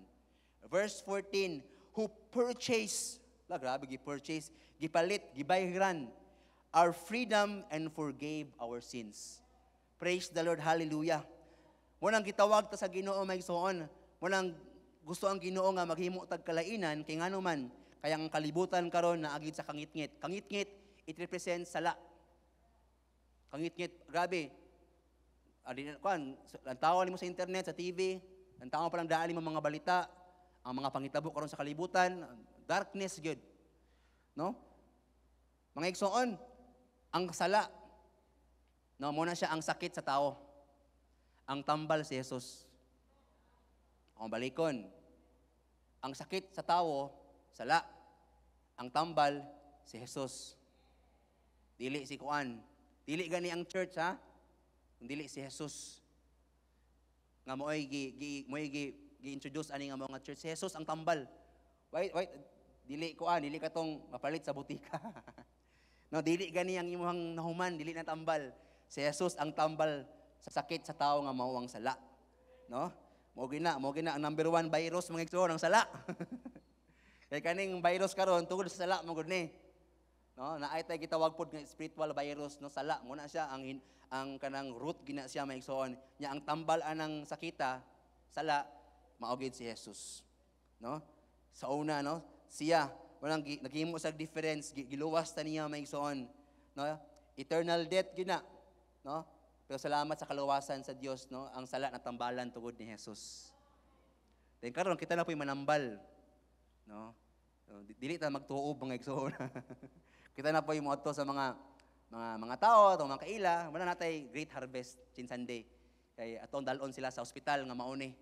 Speaker 5: Verse 14, who purchased, grabe, gi-purchase, gipalit, gibayran, our freedom and forgave our sins. Praise the Lord, hallelujah. Munang gitawag ta sa Ginoo may igsoon, munang gusto ang Ginoo nga maghimo tag kalainan kay ngano man Kaya ang kalibutan karon naagid sa kangit-ngit. Kangit-ngit, it represents sala. Kangit-ngit, grabe. Ang tawa mo sa internet, sa TV, ang tawa pa lang daan mo mga balita, ang mga pangitabo karon sa kalibutan, darkness good. No? Mga igsoon, ang sala, no, muna siya ang sakit sa tao. Ang tambal si Jesus. Ang balikon, ang sakit sa tao, sala. Ang tambal, si Jesus. Dili si Kuan. Dili gani ang church, ha? Kung dili si Jesus. Nga mo ay gi-introduce ani nga mga church. Si Jesus ang tambal. Wait, dili Kuan, dili katong mapalit sa butika. No, dili gani ang imong nahuman, dili na tambal. Si Jesus ang tambal sa sakit sa tao nga mao ang sala. No? Mo gina ang number 1 virus mga igsoon ang sala. Kay kaning virus karon tungod sa sala mo gud ni. No, naay tay gitawag pod nga spiritual virus no sala mo na siya ang kanang root gina siya mga igsoon. Nya ang tambal anang sakita sala mao gid si Jesus. No? Sa una no, siya walang naghimo sa difference giluwas ta niya mga igsoon. No? Eternal death gina. No? Pero salamat sa kaluwasan sa Dios no, ang sala na tambalan tungod ni Jesus. Then karon kita na po'y manambal. No? Dili ta magtuob mga igsoon. Kita na po'y moadto sa mga tao, atong mga kaila, wala natay great harvest chin Sunday. Kay atong dalon sila sa ospital nga mauni.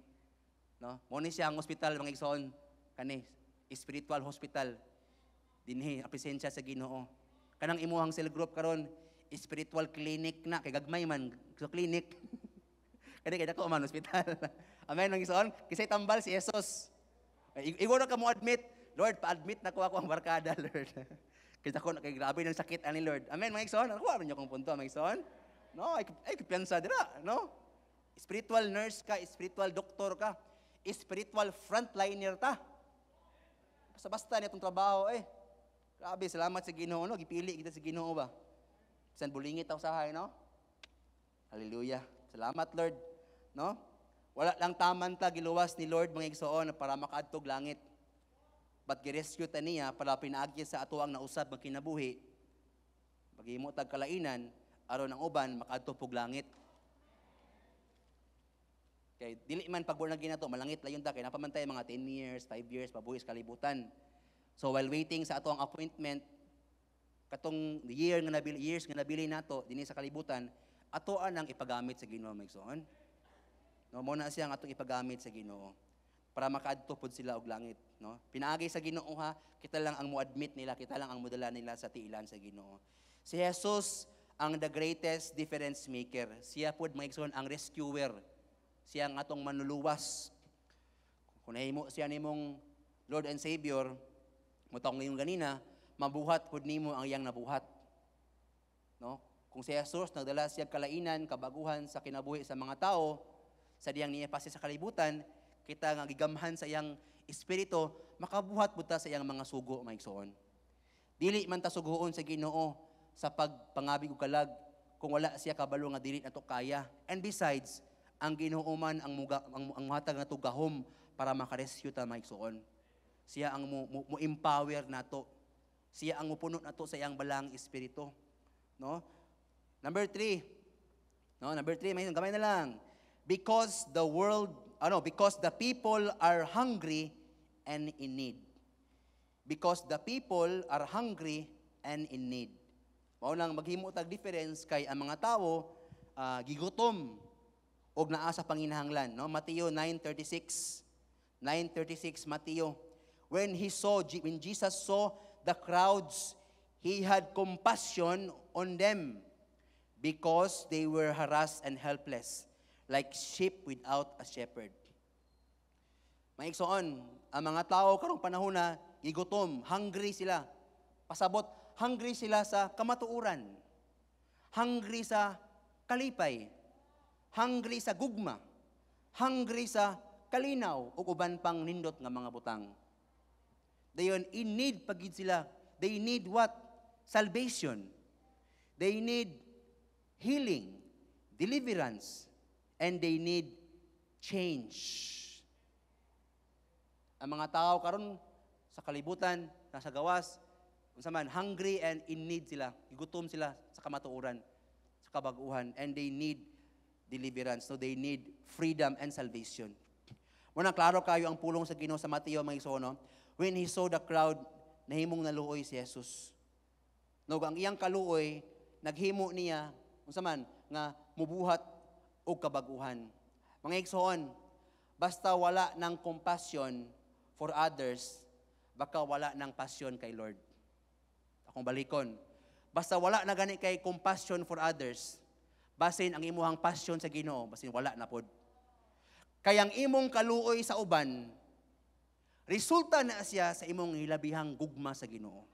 Speaker 5: No? Mauni siya ang ospital mga igsoon kani spiritual hospital. Dinhi ang presensya sa Ginoo. Kanang imuhang cell group karon spiritual clinic na kay gagmay man so clinic. Kani kay dako man ospital. Amen mga igsoon. Kisay tambal si Jesus. Igo na ka mo admit, Lord, pa-admit na ko ako ang barkada, Lord. Kita ko na kay grabe ng sakit ani Lord. Amen mga igsoon. Ako aron niyo kung punto mga igsoon. No, ay kumpiyansa dira, no? Spiritual nurse ka, spiritual doctor ka, spiritual frontliner ta. Basta nitong trabaho Grabe, salamat sa Ginoo, no? Gipili kita sa Ginoo ba? Bisan bulingit ako sa hay, no? Hallelujah. Salamat Lord, no? Wala lang taman ta giluwas ni Lord mga igsoon para makaadtog langit. But girescue ta niya para pinaagi sa ato ang nausab ng kinabuhi. Paghimo tag kalainan aron ang uban makaadto pug langit. Kay dili man pag born again nato malangit layon ta kay napamantay mga 10 years, 5 years pabuhis kalibutan. So while waiting sa ato ang appointment katong years nga nabili nato dinhi sa kalibutan, atoan ang ipagamit sa Ginoo mga igsoon. No, mo na siya ang atong ipagamit sa Ginoo para makaadto pod sila og langit, no? Pinaagi sa Ginoo ha, kita lang ang mo-admit nila, kita lang ang modala nila sa tiilan sa Ginoo. Si Jesus ang the greatest difference maker. Siya pod mga igsoon ang rescuer. Siya ang atong manluluwas. Kung nahimo siya nimong Lord and Savior, mutong ngayong ganina, mabuhat pod nimo ang iyang nabuhat. No? Kung si Jesus nagdala siya kalainan, kabaguhan sa kinabuhi sa mga tao, sa diyang niya pasi sa kalibutan, kita nga gigamhan sa iyang espiritu, makabuhat pud ta sa iyang mga sugo mga igsoon. Dili man ta sugoon sa Ginoo sa pagpangabig ug kalag kung wala siya kabalo nga dili nato kaya. And besides, ang Ginoo man ang matag nato gahom para makarescue ta mga igsoon. Siya ang mo empower nato. Siya ang mupuno nato sa iyang balang espiritu. No? Number 3. No, number 3, may gamay na lang. Because the people are hungry and in need. Because the people are hungry and in need. Mao nang maghimo tag difference kay ang mga tawo gigutom og naa sa panginahanglan, no? Mateo 9:36. 9:36 Mateo. When Jesus saw the crowds, he had compassion on them because they were harassed and helpless, like sheep without a shepherd. Maigsoon, ang mga tao karong panahon na gigutom, hungry sila. Pasabot, hungry sila sa kamatuuran. Hungry sa kalipay. Hungry sa gugma. Hungry sa kalinaw ug uban pang nindot nga mga butang. Dayon in need pagid sila. They need what? Salvation. They need healing, deliverance, and they need change. Ang mga tao karon sa kalibutan nasa gawas, unsa man, hungry and in need sila. Gutom sila sa kamatuoran, sa kabaguhan, and they need deliverance. So they need freedom and salvation. Muna klaro kayo ang pulong sa Ginoo sa Mateo mga igsoon, no? When he saw the crowd, nahimong naluoy si Jesus. No, ang iyang kaluoy, naghimo niya, unsa man, nga mubuhat og kabaguhan. Mga igsoon, basta wala ng compassion for others, baka wala ng passion kay Lord. Akong balikon. Basta wala na gani kay compassion for others, basin ang imuhang passion sa Ginoo, basin wala na pod. Kayang imong kaluoy sa uban, resulta na siya sa imong hilabihang gugma sa Ginoo.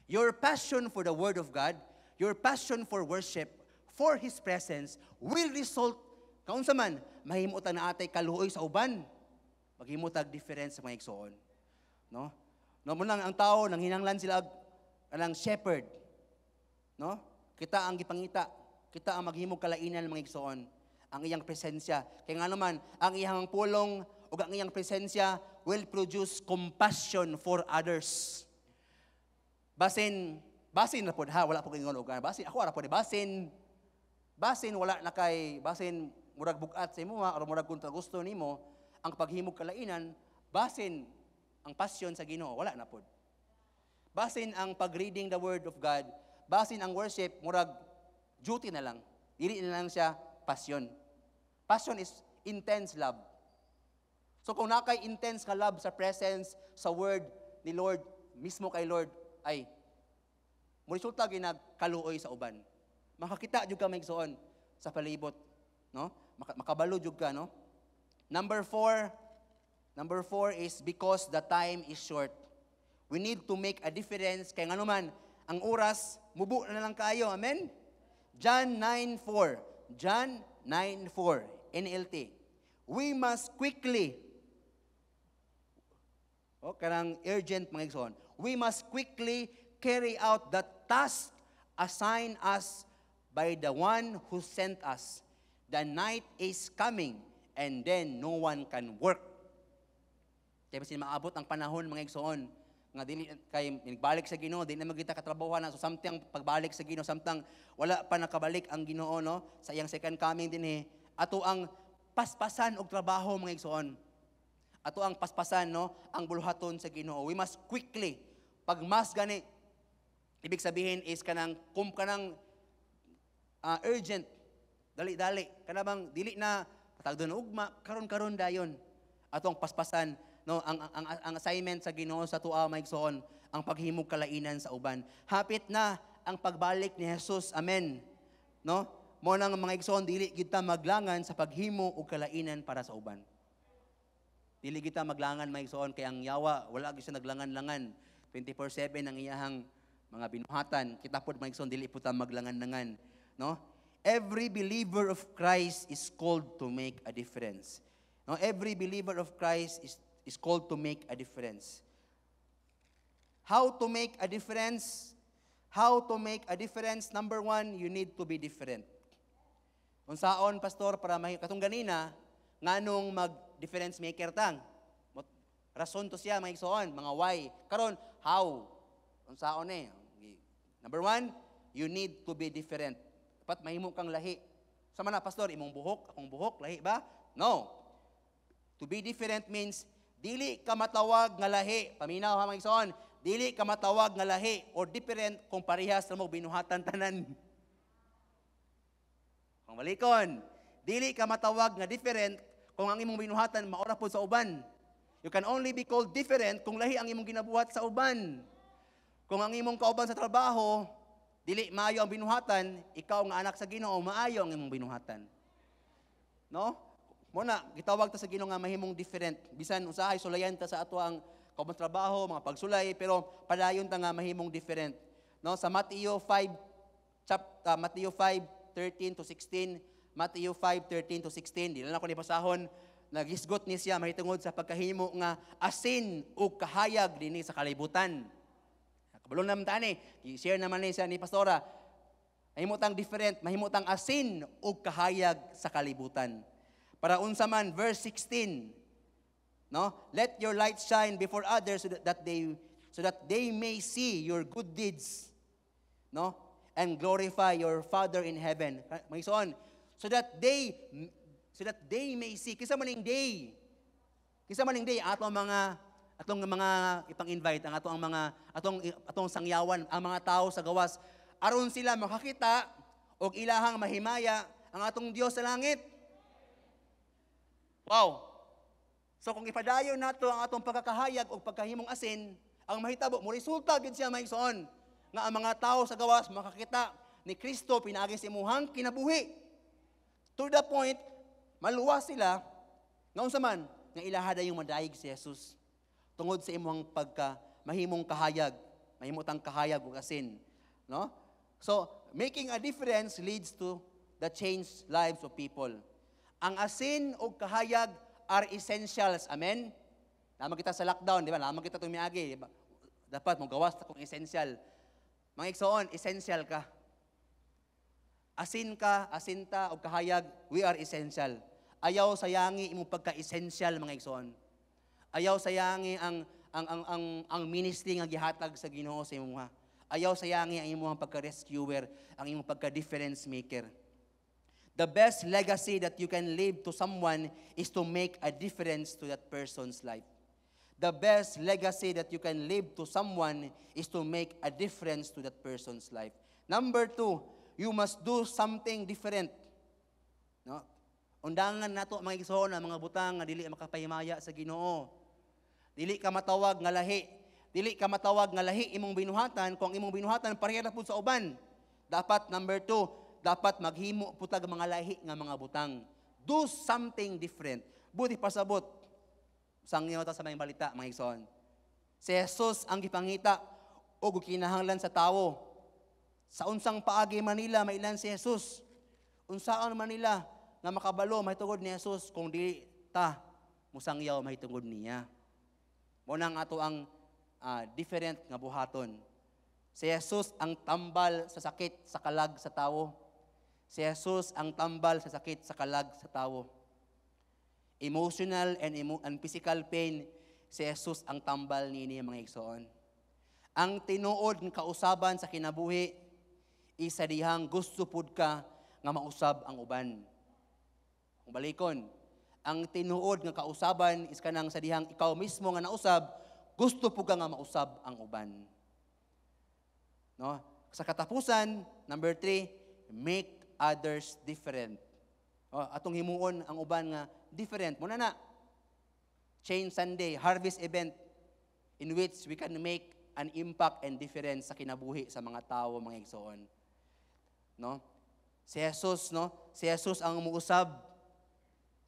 Speaker 5: Your passion for the Word of God, your passion for worship, for His presence, will result, kaunsa man, mahimutan na atay kaluoy sa uban, maghimutag difference sa mga igsoon. No? No, mo lang ang tao, nang hinanglan sila ang shepherd. No? Kita ang gipangita, kita ang maghimog kalainan ng mga igsoon, ang iyang presensya. Kaya nga naman, ang iyang pulong o ang iyang presensya will produce compassion for others. Basin na po, wala po kingon og basin, ako ara po di basin wala na kay, basin murag bugat sa imo, o murag kontra gusto nimo, ang paghimog kalainan, basin ang passion sa Ginoo, wala na po. Basin ang pag-reading the Word of God, basin ang worship, murag duty na lang. Dili na lang siya passion. Passion is intense love. So kung nakay intense ka love sa presence, sa Word ni Lord, mismo kay Lord, ay resulta ginagkaluoy sa uban. Makakita jud ka maigsoon sa palibot, no? Makabalo jud ka, no? Number four is because the time is short. We need to make a difference kay ngano man ang oras mubo na lang kayo. Amen. John 9:4. John 9:4 NLT. We must quickly kanang urgent mga igsoon. We must quickly carry out the task assigned us by the one who sent us. The night is coming and then no one can work. Kaya basin maabot ang panahon mga igsoon nga dili kay nagbalik sa Ginoo, di na magita katrabahuhan na, so samtang pagbalik sa Ginoo, samtang wala pa nakabalik ang Ginoo, no, sa iyang second coming dinhi, ato ang paspasan og trabaho mga igsoon. Ato ang paspasan, no, ang buluhaton sa Ginoo. We must quickly, pag mas gani, ibig sabihin is kanang urgent, dali-dali, kanabang dili na patagdon ugma, karon dayon. Atong paspasan, no, ang assignment sa Ginoo sa tuwa maigsoon, ang paghimog kalainan sa uban. Hapit na ang pagbalik ni Jesus. Amen. No? Mo nang mga igsoon, dili kita maglangan sa paghimo og kalainan para sa uban. Dili kita maglangan mga igsoon kay ang yawa wala gyud siya naglangan-langan. 24/7 ang iyahang mga binuhatan. Kita pod mga igsoon, dili po ta maglangan-langan, no? Every believer of Christ is called to make a difference. No, every believer of Christ is called to make a difference. How to make a difference? How to make a difference? Number one, you need to be different. Unsaon, pastor, para katong ganina, nganong mag-difference maker tang? Rason to siya, mga igsoon, mga why. Karon, how? Unsaon eh? Number one, you need to be different. Dapat mahimo kang lahi. Sama na, pastor, imong buhok, akong buhok, lahi ba? No. To be different means, dili ka matawag nga lahi. Paminaw ha mga igsoon. Dili ka matawag nga lahi or different kung parehas na mo binuhatan tanan. Kung balikon, dili ka matawag nga different kung ang imong binuhatan maora po sa uban. You can only be called different kung lahi ang imong ginabuhat sa uban. Kung ang imong kauban sa trabaho, dili maayo ang binuhatan, ikaw nga anak sa Ginoo, maayo ang imong binuhatan. No? Muna, gitawag ta sa Ginoo nga mahimong different. Bisan usahay sulayan ta sa ato ang kaubang trabaho, mga pagsulay, pero padayon ta nga mahimong different. No, sa Mateo 5:13 to 16, Mateo 5:13 to 16, di na ako ni pasahon, naghisgot ni siya mahitungod sa pagkahimo nga asin ug kahayag dinhi sa kalibutan. Kabalo naman tani, i-share naman ni siya ni pastora. Mahimutang different, mahimutang asin ug kahayag sa kalibutan. Para unsa man, verse 16, no? Let your light shine before others so that they so that they may see your good deeds, no? And glorify your Father in heaven. Mga igsoon, so that they may see. Kisa maning day, atong mga ipang-invite, atong sangyawan, ang mga tao sa gawas, aron sila makakita og ilahang mahimaya ang atong Dios sa langit. Wow! So kung ipadayon nato ang atong pagkakahayag o pagkahimong asin, ang mahitabo mo resulta gid siya maigsoon nga ang mga tao sa gawas makakita ni Kristo pinaagi sa imuhang kinabuhi. To the point, maluwas sila nga unsa man nga ilahada yung madayig si Jesus tungod sa imong mahimong kahayag ug asin, no? So, making a difference leads to the changed lives of people. Ang asin o kahayag are essentials. Amen? Naman kita sa lockdown, di ba? Naman kita tumiagi. Diba? Dapat mong gawas na kung essential. Mga igsoon, essential ka. Asinta, o kahayag, we are essential. Ayaw sayangi imong pagka-essential, mga igsoon. Ayaw sayangi ang ministry nga gihatag sa Ginoo sa imuha. Ayaw sayangi ang imong pagka-rescuer, ang imong pagka-difference maker. The best legacy that you can leave to someone is to make a difference to that person's life. The best legacy that you can leave to someone is to make a difference to that person's life. Number 2, you must do something different. No? Undangan nato mga igsoon ang mga butang nga dili makapahimaya sa Ginoo. Dili ka matawag nga lahi. Dili ka matawag nga lahi imong binuhatan kung imong binuhatan pareha na pud sa uban. Dapat number 2, dapat maghimo putag mga lahi nga mga butang. Do something different. Buti pasabot. Sangyaw ta sa may balita mga igsoon. Si Jesus ang gipangita og kinahanglan sa tawo. Sa unsang paagi Manila mailan si Jesus. Unsaon Manila nga makabalo mahitungod ni Jesus kung dili ta musangyaw mahitungod niya. Mo nang ato ang different nga buhaton. Si Jesus ang tambal sa sakit sa kalag sa tawo. Si Jesus ang tambal sa sakit sa kalag sa tawo. Emotional and physical pain, si Jesus ang tambal niini mga igsoon. Ang tinuod nga kausaban sa kinabuhi isa dihang gusto pud ka nga mausab ang uban. Kung balikon, ang tinuod nga kausaban is kanang sa dihang ikaw mismo nga nausab, gusto pud ka nga mausab ang uban. No? Sa katapusan, number 3, make others different. Atong himuon ang uban nga different. Muna na, Chain Sunday, harvest event in which we can make an impact and difference sa kinabuhi sa mga tao, mga igsoon. No? Si Jesus, no? Si Jesus ang muusab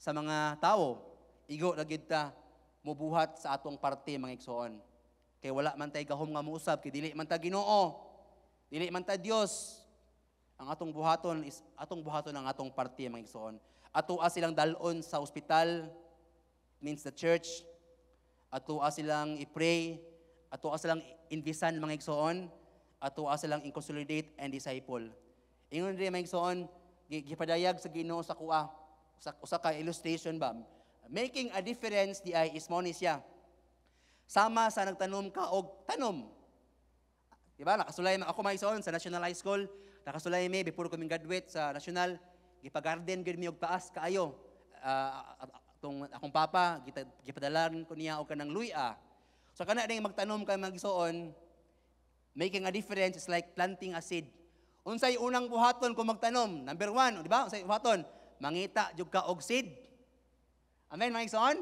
Speaker 5: sa mga tao. Igo na gid ta mubuhat sa atong parte, mga igsoon. Kay wala man tay gahom nga muusab, kay dili man ta Ginoo. Dili man ta Dios. Ang atong buhaton is atong buhaton ang atong parte, mga igsoon. Atoa silang dalon sa ospital, means the church. Atoa silang i-pray, atoa silang invisan, mga igsoon. Atoa silang in-consolidate and disciple. Ingon rin, mga igsoon, gipadayag sa Ginoo sa kuha. Usa ka illustration ba? Making a difference di ay is mo ni siya. Sama sa nagtanom ka og tanom. Diba? Nakasulay ako, mga igsoon, sa National High School. Nakasulay mi before ko graduate sa National. Gipagarden gid mi og taas kaayo. Akong papa gipadalan ko niya og kanang luya. So kana ding magtanom kay magsuon, making a difference is like planting a seed. Unsay unang buhaton kung magtanom? Number 1, di ba? Unsay buhaton? Mangita jud ka og seed. Amen, mga igsoon?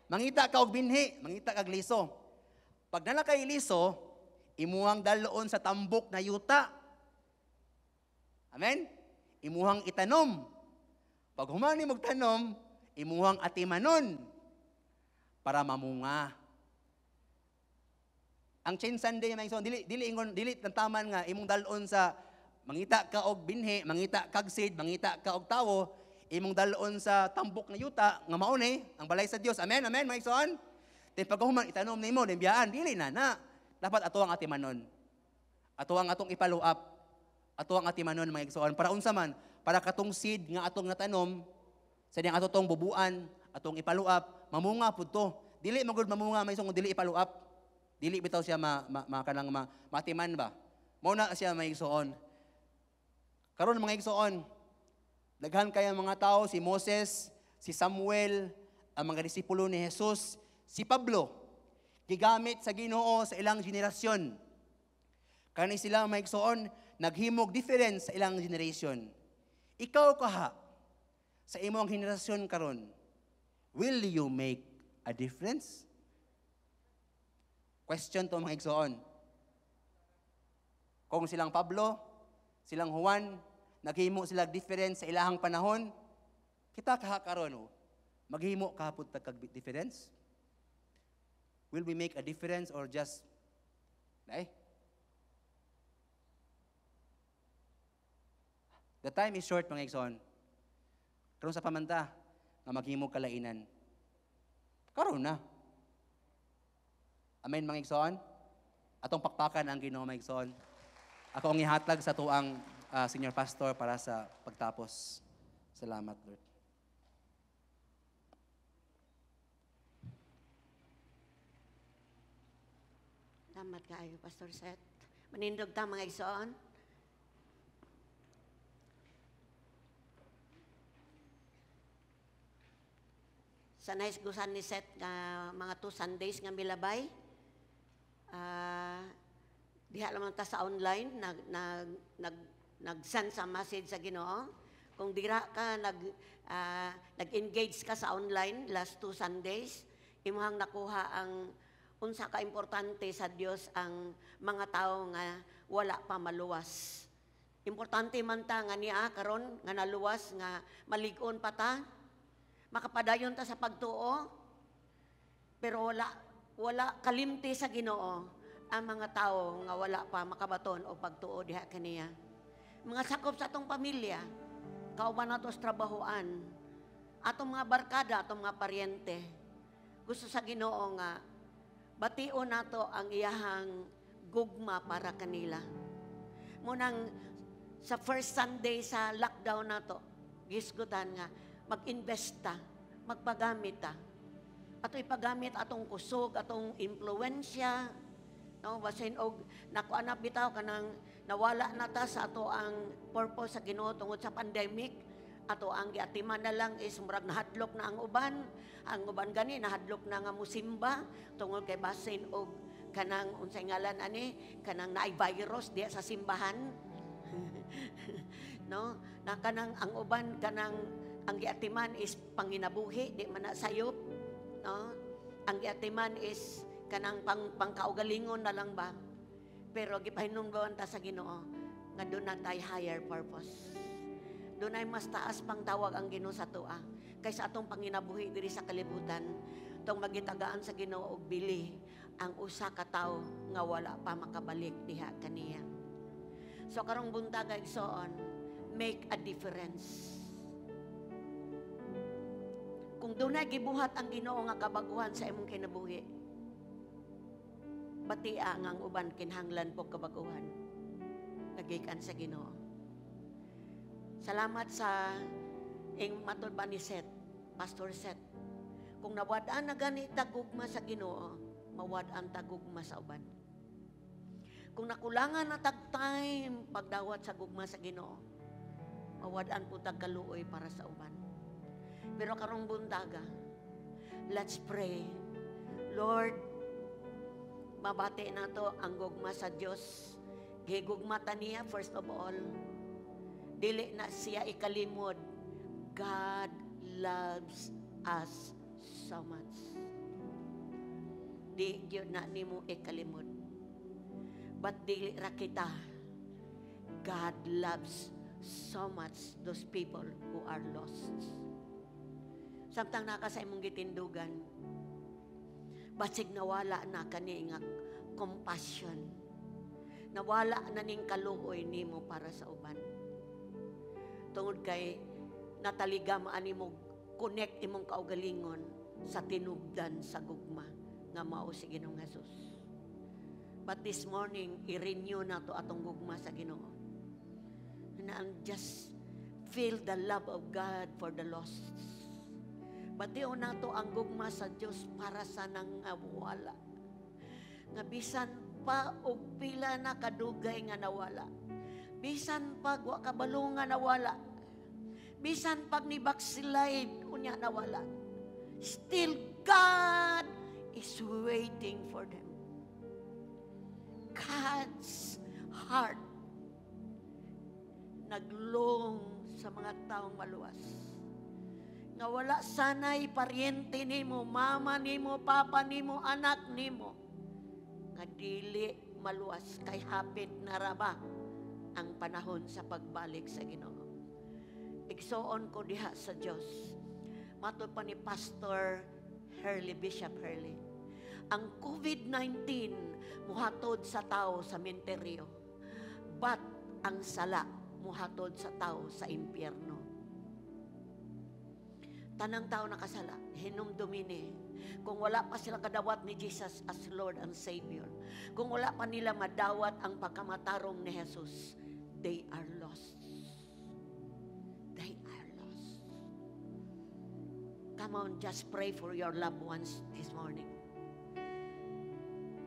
Speaker 5: Mangita ka og binhi, mangita kag liso. Pag nala kay liso, imuhang daloon sa tambok na yuta. Amen? Imuhang itanom. Pag humani magtanom, imuhang atimanon para mamunga. Ang Chain Sunday, mga igsoon, dili tantaman nga imong dalon sa mangita ka og binhi, mangita kag seed, mangita ka og tawo, imong dalon sa tambok na yuta nga mao ni ang balay sa Dios. Amen, amen, mga igsoon. Then pag human itanom nimo, then biyaan dili na. Dapat ato ang atimanon. Ato ang atong i-follow up. Ato ang atimanon, mga igsoon. Para unsa man, para katong seed nga atong natanom, sa diyang ato tong bubuan, atong i-follow up, mamunga pud to. Dili magud mamunga, may isong dili i-follow up. Dili bitaw siya kanang matiman ba? Mao na siya maigsoon. Karon mga igsoon, daghan kay ang mga tao, si Moses, si Samuel, ang mga disipulo ni Jesus, si Pablo, gigamit sa Ginoo sa ilang henerasyon. Kani sila maigsoon, naghimog difference sa ilang generation. Ikaw kaha, sa imong henerasyon karon, will you make a difference? Question to mga igsoon. Kung silang Pablo, silang Juan, naghimo sila difference sa ilahang panahon, kita kaha karon, maghimo kahapon tag difference? Will we make a difference or just, The time is short, mga igsoon. Karon sa pamanta, nga maghimo kalainan. Karon na. Amen, mga igsoon? Atong pakpakan ang Ginoo, mga igsoon. Ako ang ihatag sa tuang senior pastor para sa pagtapos. Salamat, Lord.
Speaker 6: Salamat kaayo, Pastor Seth. Manindog ta mga igsoon. Sa naisgusan ni Seth nga mga 2 Sundays nga milabay, diha lamang ta sa online, nag-send sa message sa Ginoo. Kung dira ka, nag-engage ka sa online last 2 Sundays, imuhang nakuha ang unsa ka importante sa Dios ang mga tao nga wala pa maluwas. Importante man ta nga niya karon nga naluwas nga malig-on pa ta, makapadayon ta sa pagtuo, pero wala kalimti sa Ginoo ang mga tao nga wala pa makabaton o pagtuo diha kaniya. Mga sakop sa atong pamilya, kauban nato sa trabahoan, atong mga barkada, atong mga paryente, gusto sa Ginoo nga bation nato ang iyahang gugma para kanila. Munang sa first Sunday sa lockdown nato, gisgutan nga mag-invest ta, magpagamit ta. Ato ipagamit atong kusog, atong impluwensya, no, basin og nakuha na bitaw kanang nawala na ta sa ato ang purpose sa Ginoo tungod sa pandemic. Ato ang giatiman na lang is murag nahadlok na ang uban gani nahadlok na nga musimba tungod kay basin og kanang unsay ngalan ani kanang naay virus diya sa simbahan. No, na kanang ang uban kanang ang giatiman is panginabuhi di man na sayop, no, ang giatiman is kanang pangkaugalingon na lang ba, pero gipahinungdan ta sa Ginoo nga doon na tayo higher purpose, doon ay mas taas pang tawag ang Ginoo sa tua kaysa atong panginabuhi diri sa kalibutan. Tong magitagaan sa Ginoo og bili ang usa ka tawo nga wala pa makabalik diha kaniya. So karong buntag igsoon, make a difference. Kung dunay gibuhat ang Ginoo nga kabaguhan sa imong kinabuhi, batia ang uban kinahanglan po kabaguhan. Nagikan sa Ginoo. Salamat sa ing matud ba ni Seth, Pastor Seth. Kung nawad-an na gani tagugma sa Ginoo, mawad-an tagugma sa uban. Kung nakulangan na tag-time pagdawat sa gugma sa Ginoo, mawad-an po tagkaluoy para sa uban. Pero karong buntaga, let's pray. Lord, mabati na to ang gugma sa Diyos. Gigugma ta niya, first of all, dili na siya ikalimod. God loves us so much. Di yun na ni mo ikalimod. But dili ra kita. God loves so much those people who are lost. Samtang naka sa imong gitindugan, basig nawala na kani nga compassion. Nawala na ning kaluoy nimo para sa uban. Tungod kay nataligam ani mo connect imong kaugalingon sa tinubdan sa gugma nga mao si Ginoong Hesus. But this morning, i-renew na to atong gugma sa Ginoo. And just feel the love of God for the lost. Batiw na to ang gugma sa Diyos para sa nangawala. nga bisan pa og pila na kadugay nga nawala. Bisan pag wa kabalo nga nawala. Bisan pag ni backslide unya nawala. Still God is waiting for them. God's heart naglong sa mga taong maluwas. Nga wala sanay paryente nimo, mama nimo, papa nimo, anak nimo. Nga dili maluwas kay hapit na raba ang panahon sa pagbalik sa Ginoo. Igsoon ko diha sa Dios. Matod pa ni Pastor Bishop Hurley. Ang COVID-19 muhatod sa tao sa menteryo. But ang sala muhatod sa tao sa impyerno. Tanang tao nakasala, hinumdumini. Kung wala pa sila kadawat ni Jesus as Lord and Savior, kung wala pa nila madawat ang pagkamatarong ni Jesus, they are lost. They are lost. Come on, just pray for your loved ones this morning.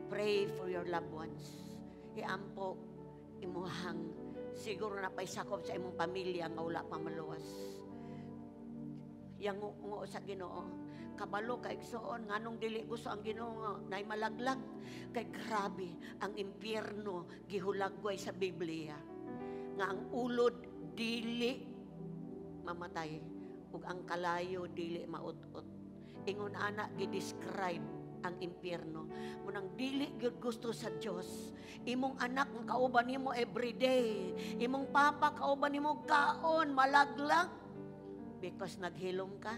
Speaker 6: Pray for your loved ones. Iampo, imuhang, siguro na paisakop sa imong pamilya nga wala pa maluwas. Yang ngo sa Ginoo, kabalo kay igsoon nganong dili gusto ang Ginoo nay malaglag kay grabe ang impyerno gihulagway sa Biblia nga ang ulod dili mamatay ug ang kalayo dili maut-ut. Ingon ana gi-describe ang impyerno. Munang dili gyud gusto sa Dios. Imong anak ang kauban nimo everyday. Imong papa kauban nimo kaon malaglag. Because naghilom ka,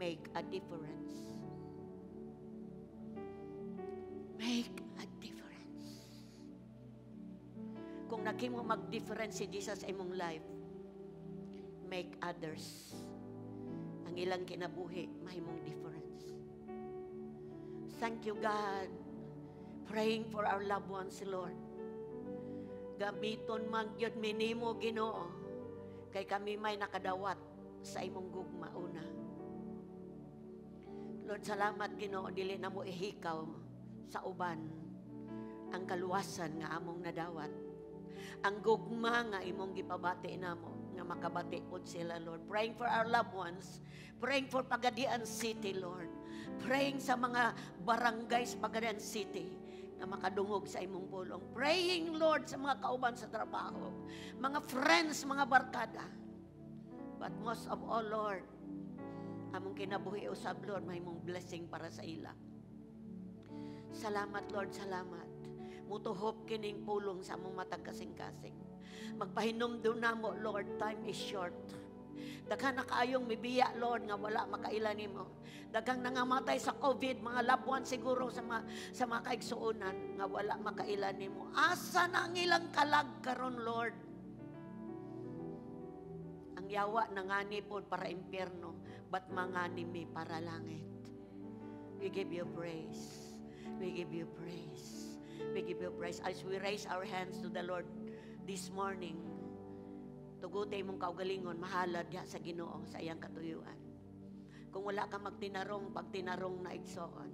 Speaker 6: make a difference. Make a difference. Kung naghimo mag-difference si Jesus sa imong life, make others ang ilang kinabuhi mahimong difference. Thank you, God. Praying for our loved ones, Lord. Gamiton magyod minimo Ginoo kay kami may nakadawat sa imong gugma una. Lord, salamat Ginoo dili na mo ihikaw sa uban ang kaluwasan nga among nadawat. Ang gugma nga imong gipabati namo nga makabati pod sila, Lord. Praying for our loved ones, praying for Pagadian City, Lord. Praying sa mga barangays Pagadian City na makadungog sa imong pulong. Praying, Lord, sa mga kauban sa trabaho, mga friends, mga barkada. But most of all, Lord, among kinabuhi usab, Lord, may mong blessing para sa ila. Salamat, Lord, salamat. Mutuhop kining pulong sa among matag kasing-kasing. Magpahinumdum namo, Lord, time is short. Daghang na kaayong mibiya, Lord, nga wala makaila nimo. Daghang nangamatay sa COVID, mga loved ones siguro sa mga kaigsuonan nga wala makaila nimo. Asa na ang ilang kalag karon, Lord? Ang yawa nangani pod para impyerno, but mangani mi para langit. We give you praise. We give you praise. We give you praise. As we raise our hands to the Lord this morning, tugutay mong kaugalingon, mahalad diha sa Ginoo sa iyang katuyuan. Kung wala ka magtinarong, pag tinarong na igsoon,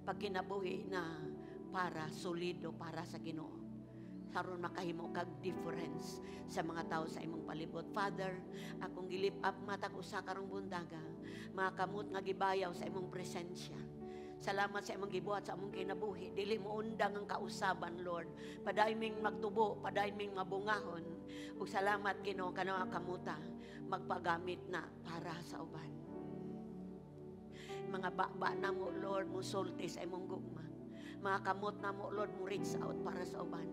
Speaker 6: pag kinabuhi na para solido para sa Ginoo, haron makahimo kag difference sa mga tao sa imong palibot. Father, akong gilip up mata ko sa karong bundaga, makamot nga gibayaw sa imong presensya. Salamat sa imong gibuhat sa among kinabuhi. Dili mo undang ang kausaban, Lord. Padayming magtubo, padayming mabungahon. Ug salamat Ginoo kanang kamuta magpagamit na para sa uban. Mga baba na mo, Lord, mo sulti sa imong gugma. Mga kamot na mo, Lord, mo reach out para sa uban.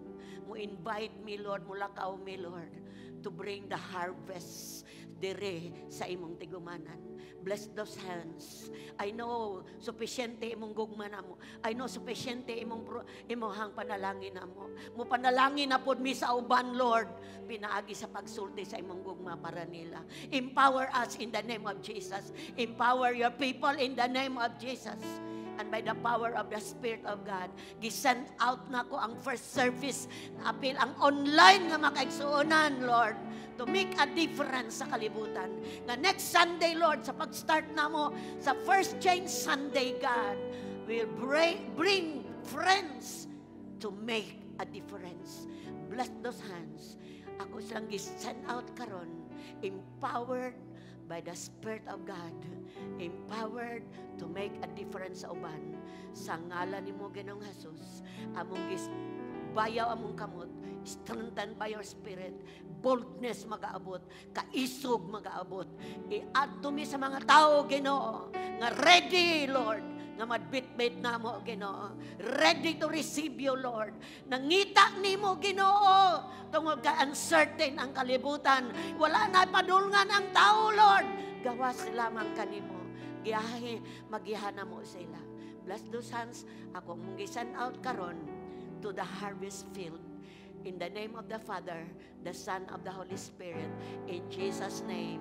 Speaker 6: Mo invite me, Lord, mo lakaw me, Lord, to bring the harvest dire sa imong tigumanan. Bless those hands. I know sufficiente imong gugma na mo. I know sufficiente imong panalangin na mo. Mo panalangin na pod mi sa uban, Lord, pinaagi sa pagsulti sa imong gugma para nila. Empower us in the name of Jesus. Empower your people in the name of Jesus. And by the power of the Spirit of God, gisend out na ko ang first service, apil ang online nga makaigsuonan, Lord, to make a difference sa kalibutan. Nga next Sunday, Lord, sa pag-start na mo, sa First Change Sunday, God, will bring friends to make a difference. Bless those hands. Ako silang send out karon, empowered by the Spirit of God, empowered to make a difference sa uban. Sa ngalan ni mo, Ginoong Jesus, among bayaw among kamot, strengthened by your Spirit, boldness mag-aabot, kaisog mag-aabot. I-add to me sa mga tao, Ginoo, nga ready, Lord, nga madbit-bit na mo, Ginoo. Ready to receive you, Lord. Nangita ni mo, Ginoo. Tungod ka uncertain ang kalibutan. Wala na padulngan ang tao, Lord. Gawas lamang kanimo. Giyahe, magiyahan na mo sila. Bless those hands. Ako mong gisan out karon to the harvest field. In the name of the Father, the Son, of the Holy Spirit. In Jesus' name.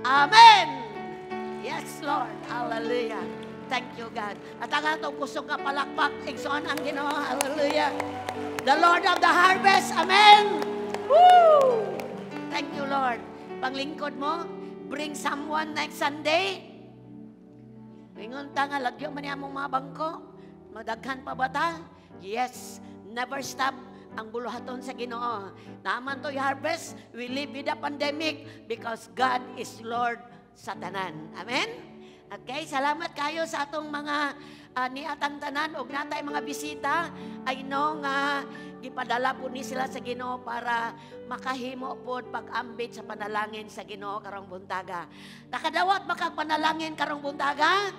Speaker 6: Amen! Yes, Lord. Hallelujah. Thank you, God. At ang atong kusog nga palakpak, igsoon ang Ginoo. Hallelujah. The Lord of the harvest. Amen. Woo! Thank you, Lord. Panglingkod mo, bring someone next Sunday. Ingon ta nga, lagyo man niya mong mga bangko. Madaghan pa ba ta? Yes. Never stop ang buluhaton sa Ginoo. Naman to'y harvest, we live with the pandemic because God is Lord sa tanan. Amen? Okay, salamat kayo sa atong mga niatang tanan og natay mga bisita. I know nga gipadala po ni sila sa Ginoo para makahimo pod pag-ambit sa panalangin sa Ginoo karong buntaga. Nakadawat makagpanalangin karong buntaga?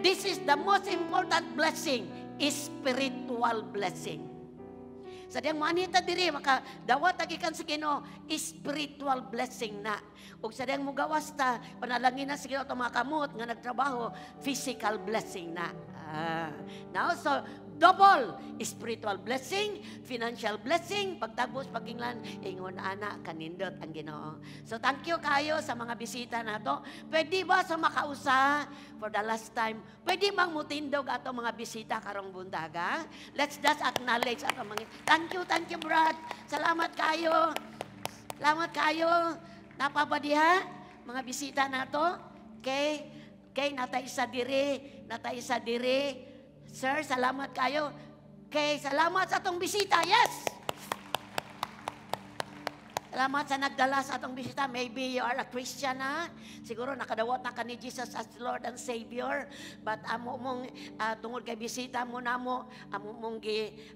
Speaker 6: This is the most important blessing, spiritual blessing. Sa diyang manita diri, makadawat tagikan sa Ginoo, spiritual blessing na. O sa diyang mugawas ta, panalangin na sa Ginoo itong mga kamot nga nagtrabaho, physical blessing na. Now, so, double spiritual blessing, financial blessing, pagtapos paginglan, ingon ana kanindot ang Ginoo. So thank you kayo sa mga bisita nato. Pwede ba sa makausa for the last time? Pwede bang mutindog ato mga bisita karong buntaga? Let's just acknowledge ato mga. Thank you, Brad. Salamat kayo. Salamat kayo. Napabadiha mga bisita nato. Kay natay sa diri. Sir, salamat kayo. Okay, salamat sa atong bisita. Yes! Salamat sa nagdala sa atong bisita. Maybe you are a Christian na. Siguro nakadawat na ka ni Jesus as Lord and Savior. But amo mong tungod kay bisita mo na mo, amo mong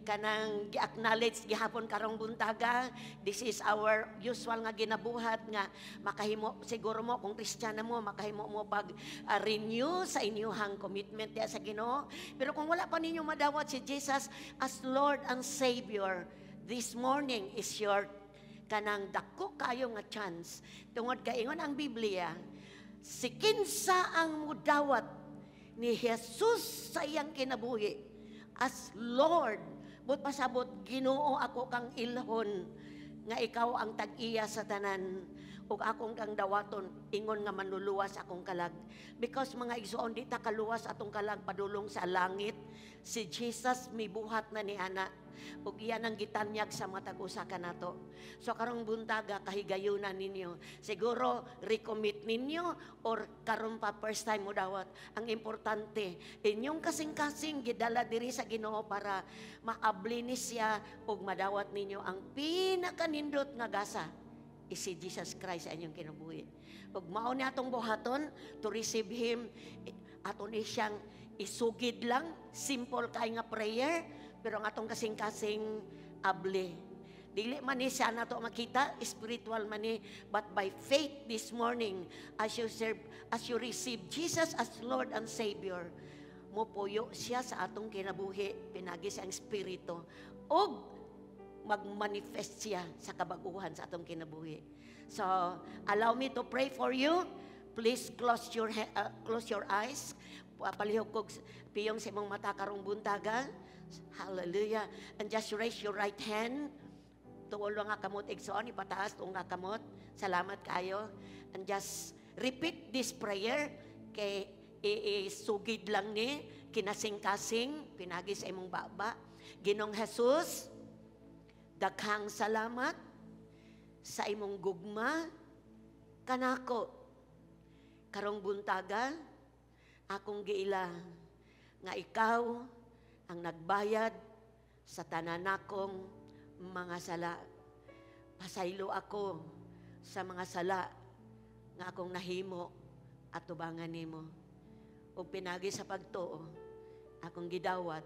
Speaker 6: kanang gi-acknowledge gihapon karong buntaga. This is our usual nga ginabuhat nga makahimo siguro mo kung Christian mo makahimo mo pag renew sa inyong commitment diya sa Ginoo. Pero kung wala pa ninyo madawat si Jesus as Lord and Savior, this morning is your kanang dako kayo nga chance. Tungod kaingon ang Biblia, si kinsa ang mudawat ni Jesus sa iyang kinabuhi as Lord, but pasabot Ginoo ako kang ilhon nga ikaw ang tag-iya sa tanan ug akong kang dawaton ingon nga manluluwas akong kalag. Because mga igsoon di ta kaluwas atong kalag padulong sa langit. Si Jesus mibuhat na ni ana ug iyan ang gitanyag sa matag usa kanato. So karong buntaga kahigayunan ninyo. Siguro recommit ninyo or karon pa first time mo dawat. Ang importante inyong kasing-kasing gidala diri sa Ginoo para maabli ni siya ug madawat ninyo ang pinakanindot nga gasa is si Jesus Christ sa inyong kinabuhi. Ug mao ni atong buhaton to receive Him, aton ni siyang isugid lang, simple kay nga prayer, pero ang atong kasing-kasing abli. Dili man ni siya nato makita, spiritual man ni, but by faith this morning, as you receive Jesus as Lord and Savior, mo puyo siya sa atong kinabuhi, pinagi siyang Espiritu, og mag-manifest siya sa kabaguhan sa atong kinabuhi. So, allow me to pray for you. Please close your eyes. Palihog kog piyong sa imong mata karong buntaga. Hallelujah. And just raise your right hand. Tuolo nga kamot igsoon, ipataas tuong nga kamot. Salamat kayo. And just repeat this prayer kay isugid lang ni kinasing-kasing pinagi sa imong baba. Ginong Jesus, daghang salamat sa imong gugma kanako. Karong buntaga akong giila nga ikaw ang nagbayad sa tanan akong mga sala. Pasaylo ako sa mga sala nga akong nahimo at tubangan nimo. Ug pinagi sa pagtuo, akong gidawat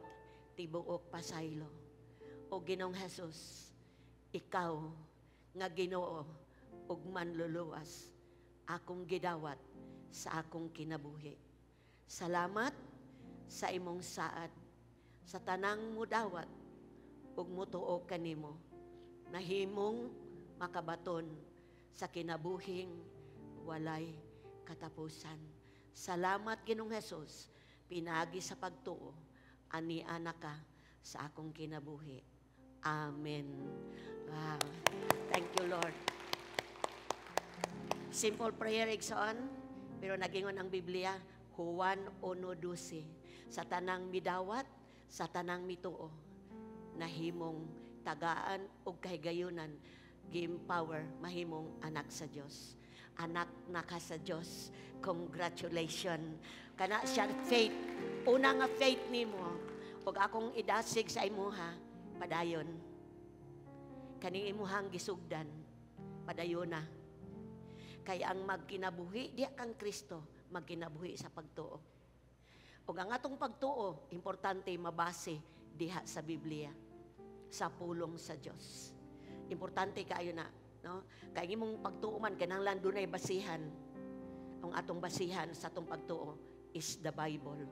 Speaker 6: tibuok pasaylo. O Ginoong Jesus, ikaw nga Ginoo ug manluluwas, akong gidawat sa akong kinabuhi. Salamat sa imong saad, sa tanang mudawat ug mutuo kanimo, nahimong makabaton sa kinabuhing walay katapusan. Salamat Ginoong Jesus, pinagi sa pagtuo, ani anak ka sa akong kinabuhi. Amen. Wow. Thank you, Lord. Simple prayer, igsoon, pero nagingon ang Biblia, Juan 1:12. Sa tanang midawat, sa tanang mituo, nahimong tagaan o kahigayunan, gi-empower, mahimong anak sa Diyos. Anak na ka sa Diyos. Congratulations. Kana siya faith. Una nga faith nimo. Ug akong idasig sa imuha, padayon. Kaning imuhang gisugdan, padayon na. Kaya ang magkinabuhi, diya kang Kristo, magkinabuhi sa pagtuo. Ug ang atong pagtuo, importante mabase diha sa Biblia, sa pulong sa Dios. Importante kaayo na, no? Kay imong pagtuo man kinahanglan dunay basihan. Ang atong basihan sa atong pagtuo is the Bible.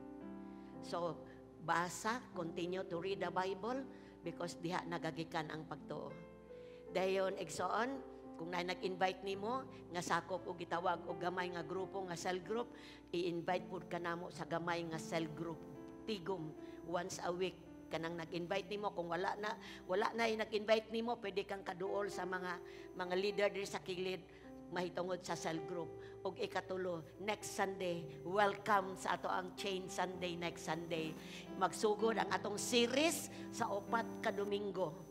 Speaker 6: So, basa, continue to read the Bible because diha nagagikan ang pagtuo. Dayon igsoon, kung na nag-invite nimo nga sakop o gitawag o gamay nga grupo nga cell group, i-invite pud kanamo sa gamay nga cell group. Tigom once a week kanang nag-invite nimo. Kung wala na nag-invite nimo, pwede kang kaduol sa mga leader diri sa kilid mahitungod sa cell group. Og ikatulo, next Sunday, welcome sa ato ang Chain Sunday next Sunday. Magsugod ang atong series sa 4 ka Domingo.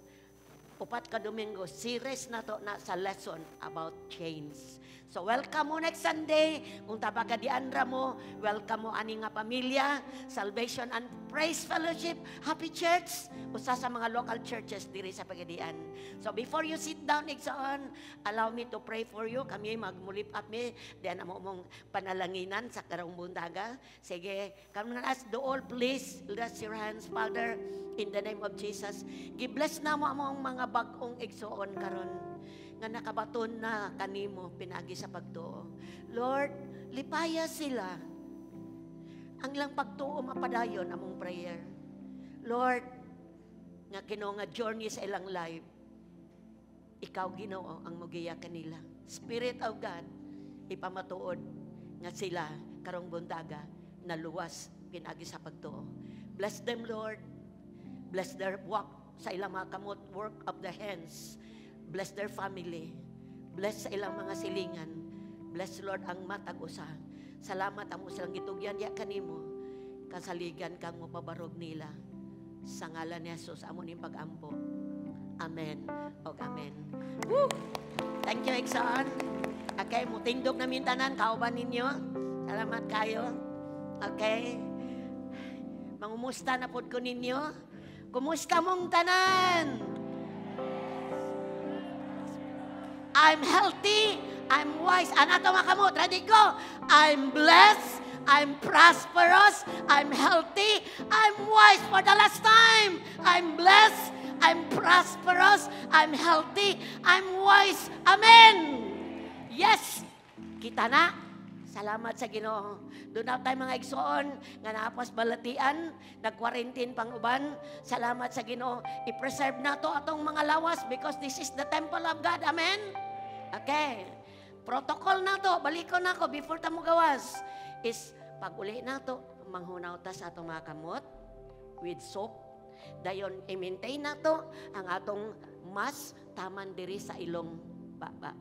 Speaker 6: 4 ka Domingo, series na to na sa lesson about chains. So welcome mo next Sunday. Kung tabaga di andra mo, welcome mo ani nga pamilya, Salvation and Praise Fellowship, Happy Church, usa sa mga local churches diri sa Pagadian. So before you sit down, igsoon, allow me to pray for you. Kami magmulip up me, diyan amo mong panalanginan sa karong buntaga. Sige, come on us do all, please. Raise your hands, Father, in the name of Jesus. Gi-bless na mo among mga bag-ong igsoon karon nga nakabaton na kanimo pinagi sa pagtuo. Lord, lipaya sila. Ang lang pagtuo mapadayon among prayer. Lord, nga Ginoo nga journey sa ilang life, ikaw Ginoo ang mogiya kanila. Spirit of God, ipamatuod nga sila karong buntaga na luwas pinagi sa pagtuo. Bless them, Lord. Bless their walk sa ilang mga kamot, work of the hands. Bless their family. Bless sa ilang mga silingan. Bless, Lord, ang matag usa. Salamat ang silang gitugyan ya kanimo. Kasaligan kang mapabarog nila. Sa ngalan ni Jesus, amo ning pag-ampo. Amen. O amen. Woo! Thank you, Iksan. Okay, mutindog na mintanan. Kauban ninyo. Salamat kayo. Okay. Mangumusta na pod ko ninyo. Kumusta mong tanan? I'm healthy, I'm wise. Anato mga kamot, ready go. I'm blessed, I'm prosperous, I'm healthy, I'm wise for the last time. I'm blessed, I'm prosperous, I'm healthy, I'm wise. Amen. Yes. Kita na. Salamat sa Ginoo. Doon na tayo mga igsoon nga naapas balatian, nag-quarantine pang uban. Salamat sa Ginoo. I-preserve na to atong mga lawas because this is the temple of God. Amen? Okay. Protocol na to. Balikon na ko before ta mo gawas. Is pag-uli na to, manghunaw ta sa atong mga kamot with soap. Dayon, i-maintain na to ang atong mask taman diri sa ilong baba.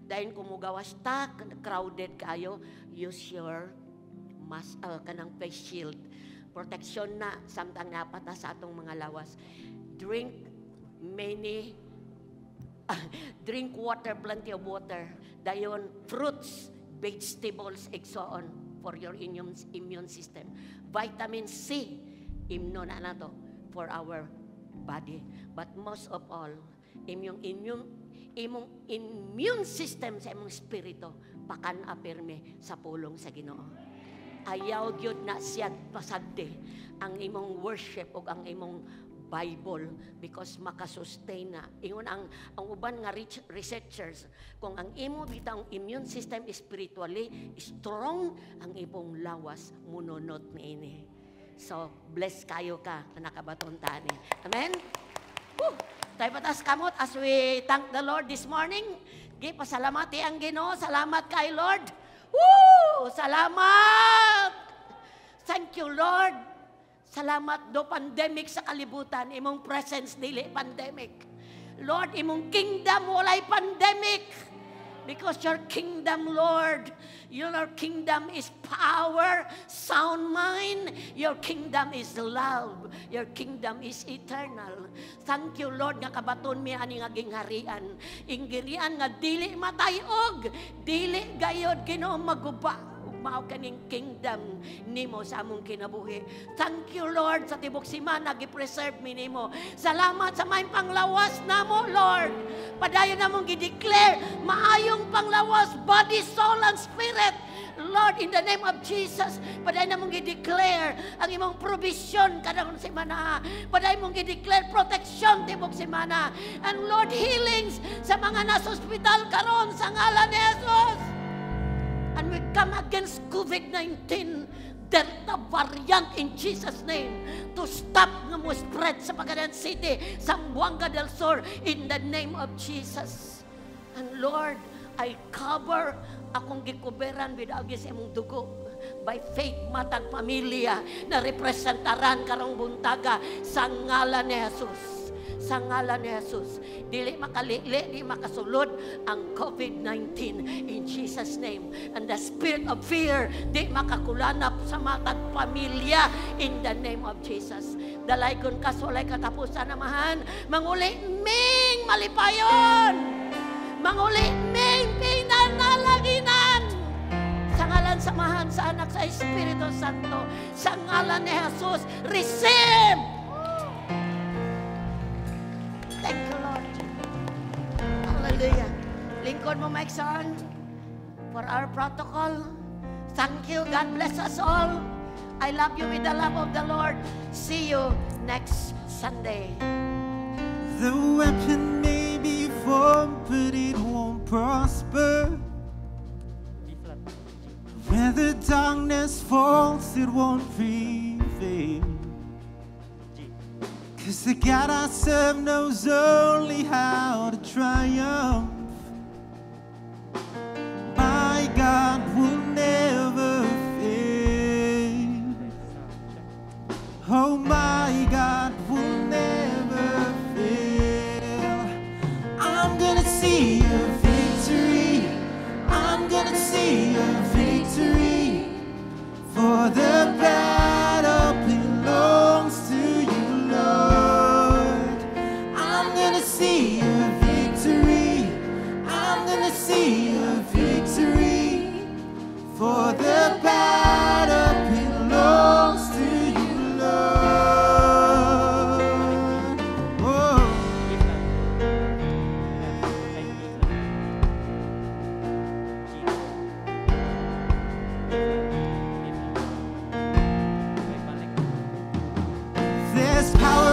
Speaker 6: Dahil kumugawas ta, crowded kayo, use your mask, kanang face shield. Protection na, samtang napata sa atong mga lawas. Drink water, plenty of water. Dayon, fruits, vegetables, exoon for your immune system. Vitamin C, Himno na nato for our body. But most of all, imong immune system sa imong spirito pakan-apirme sa pulong sa Ginoo. Ayaw gyud na siya pasagde ang imong worship o ang imong Bible because makasustain na. Ingon ang uban nga researchers, kung ang imo bitang immune system spiritually strong, ang imong lawas mununot niini. So, bless kayo ka na nakabaton tani. Amen? Woo! Tayo patas kamot as we thank the Lord this morning. Pasalamati ang Ginoo. Salamat kay Lord. Woo! Salamat! Thank you, Lord. Salamat do pandemic sa kalibutan. Imong presence dili pandemic. Lord, imong kingdom walay pandemic. Because your kingdom, Lord, your kingdom is power, sound mind. Your kingdom is love. Your kingdom is eternal. Thank you, Lord, nga kabaton mi ani nga gingharian. Inggirian nga dili matayog, dili gayod Ginoo maguba. Mao kaning kingdom nimo sa among kinabuhi. Thank you, Lord, sa tibok simana gi-preserve mi nimo. Salamat sa maayong panglawas namo, Lord. Padayon namong gi-declare maayong panglawas body, soul, and spirit. Lord, in the name of Jesus, padayon namong gi-declare ang imong provision kadang simana. Padayon mong gi-declare protection tibok simana. And Lord, healings sa mga nasa ospital karon sa ngalan ni Jesus. And we come against COVID-19, Delta variant in Jesus' name, to stop nga mo spread sa Pagadan City, Zamboanga del Sur, in the name of Jesus. And Lord, I cover akong gikuberan with agis imong dugo. By faith, matang pamilya na representaran karong buntaga sa ngalan ni Jesus. Sa ngalan ni Jesus, dili makalili, di makasulod ang COVID-19 in Jesus' name. And the spirit of fear, di makakulanap sa matag pamilya in the name of Jesus. Dalay kun kasulay katapusan namahan, manguli ming malipayon, manguli ming pinanalaginan. Sa ngalan samahan sa anak sa Espiritu Santo, sa ngalan ni Jesus, receive. Thank you, Lord. Hallelujah. Lingkod mo, Mike Son, for our protocol. Thank you. God bless us all. I love you with the love of the Lord. See you next Sunday.
Speaker 3: The weapon may be formed, but it won't prosper. Where the darkness falls, it won't prevail. 'Cause the God I serve knows only how to triumph. My God will never fail. Oh, my God will never fail. I'm gonna see a victory. I'm gonna see a victory. For the battle belongs to you, Lord. I'm gonna see a victory. I'm gonna see a victory. For the battle belongs to you, Lord. Oh. There's power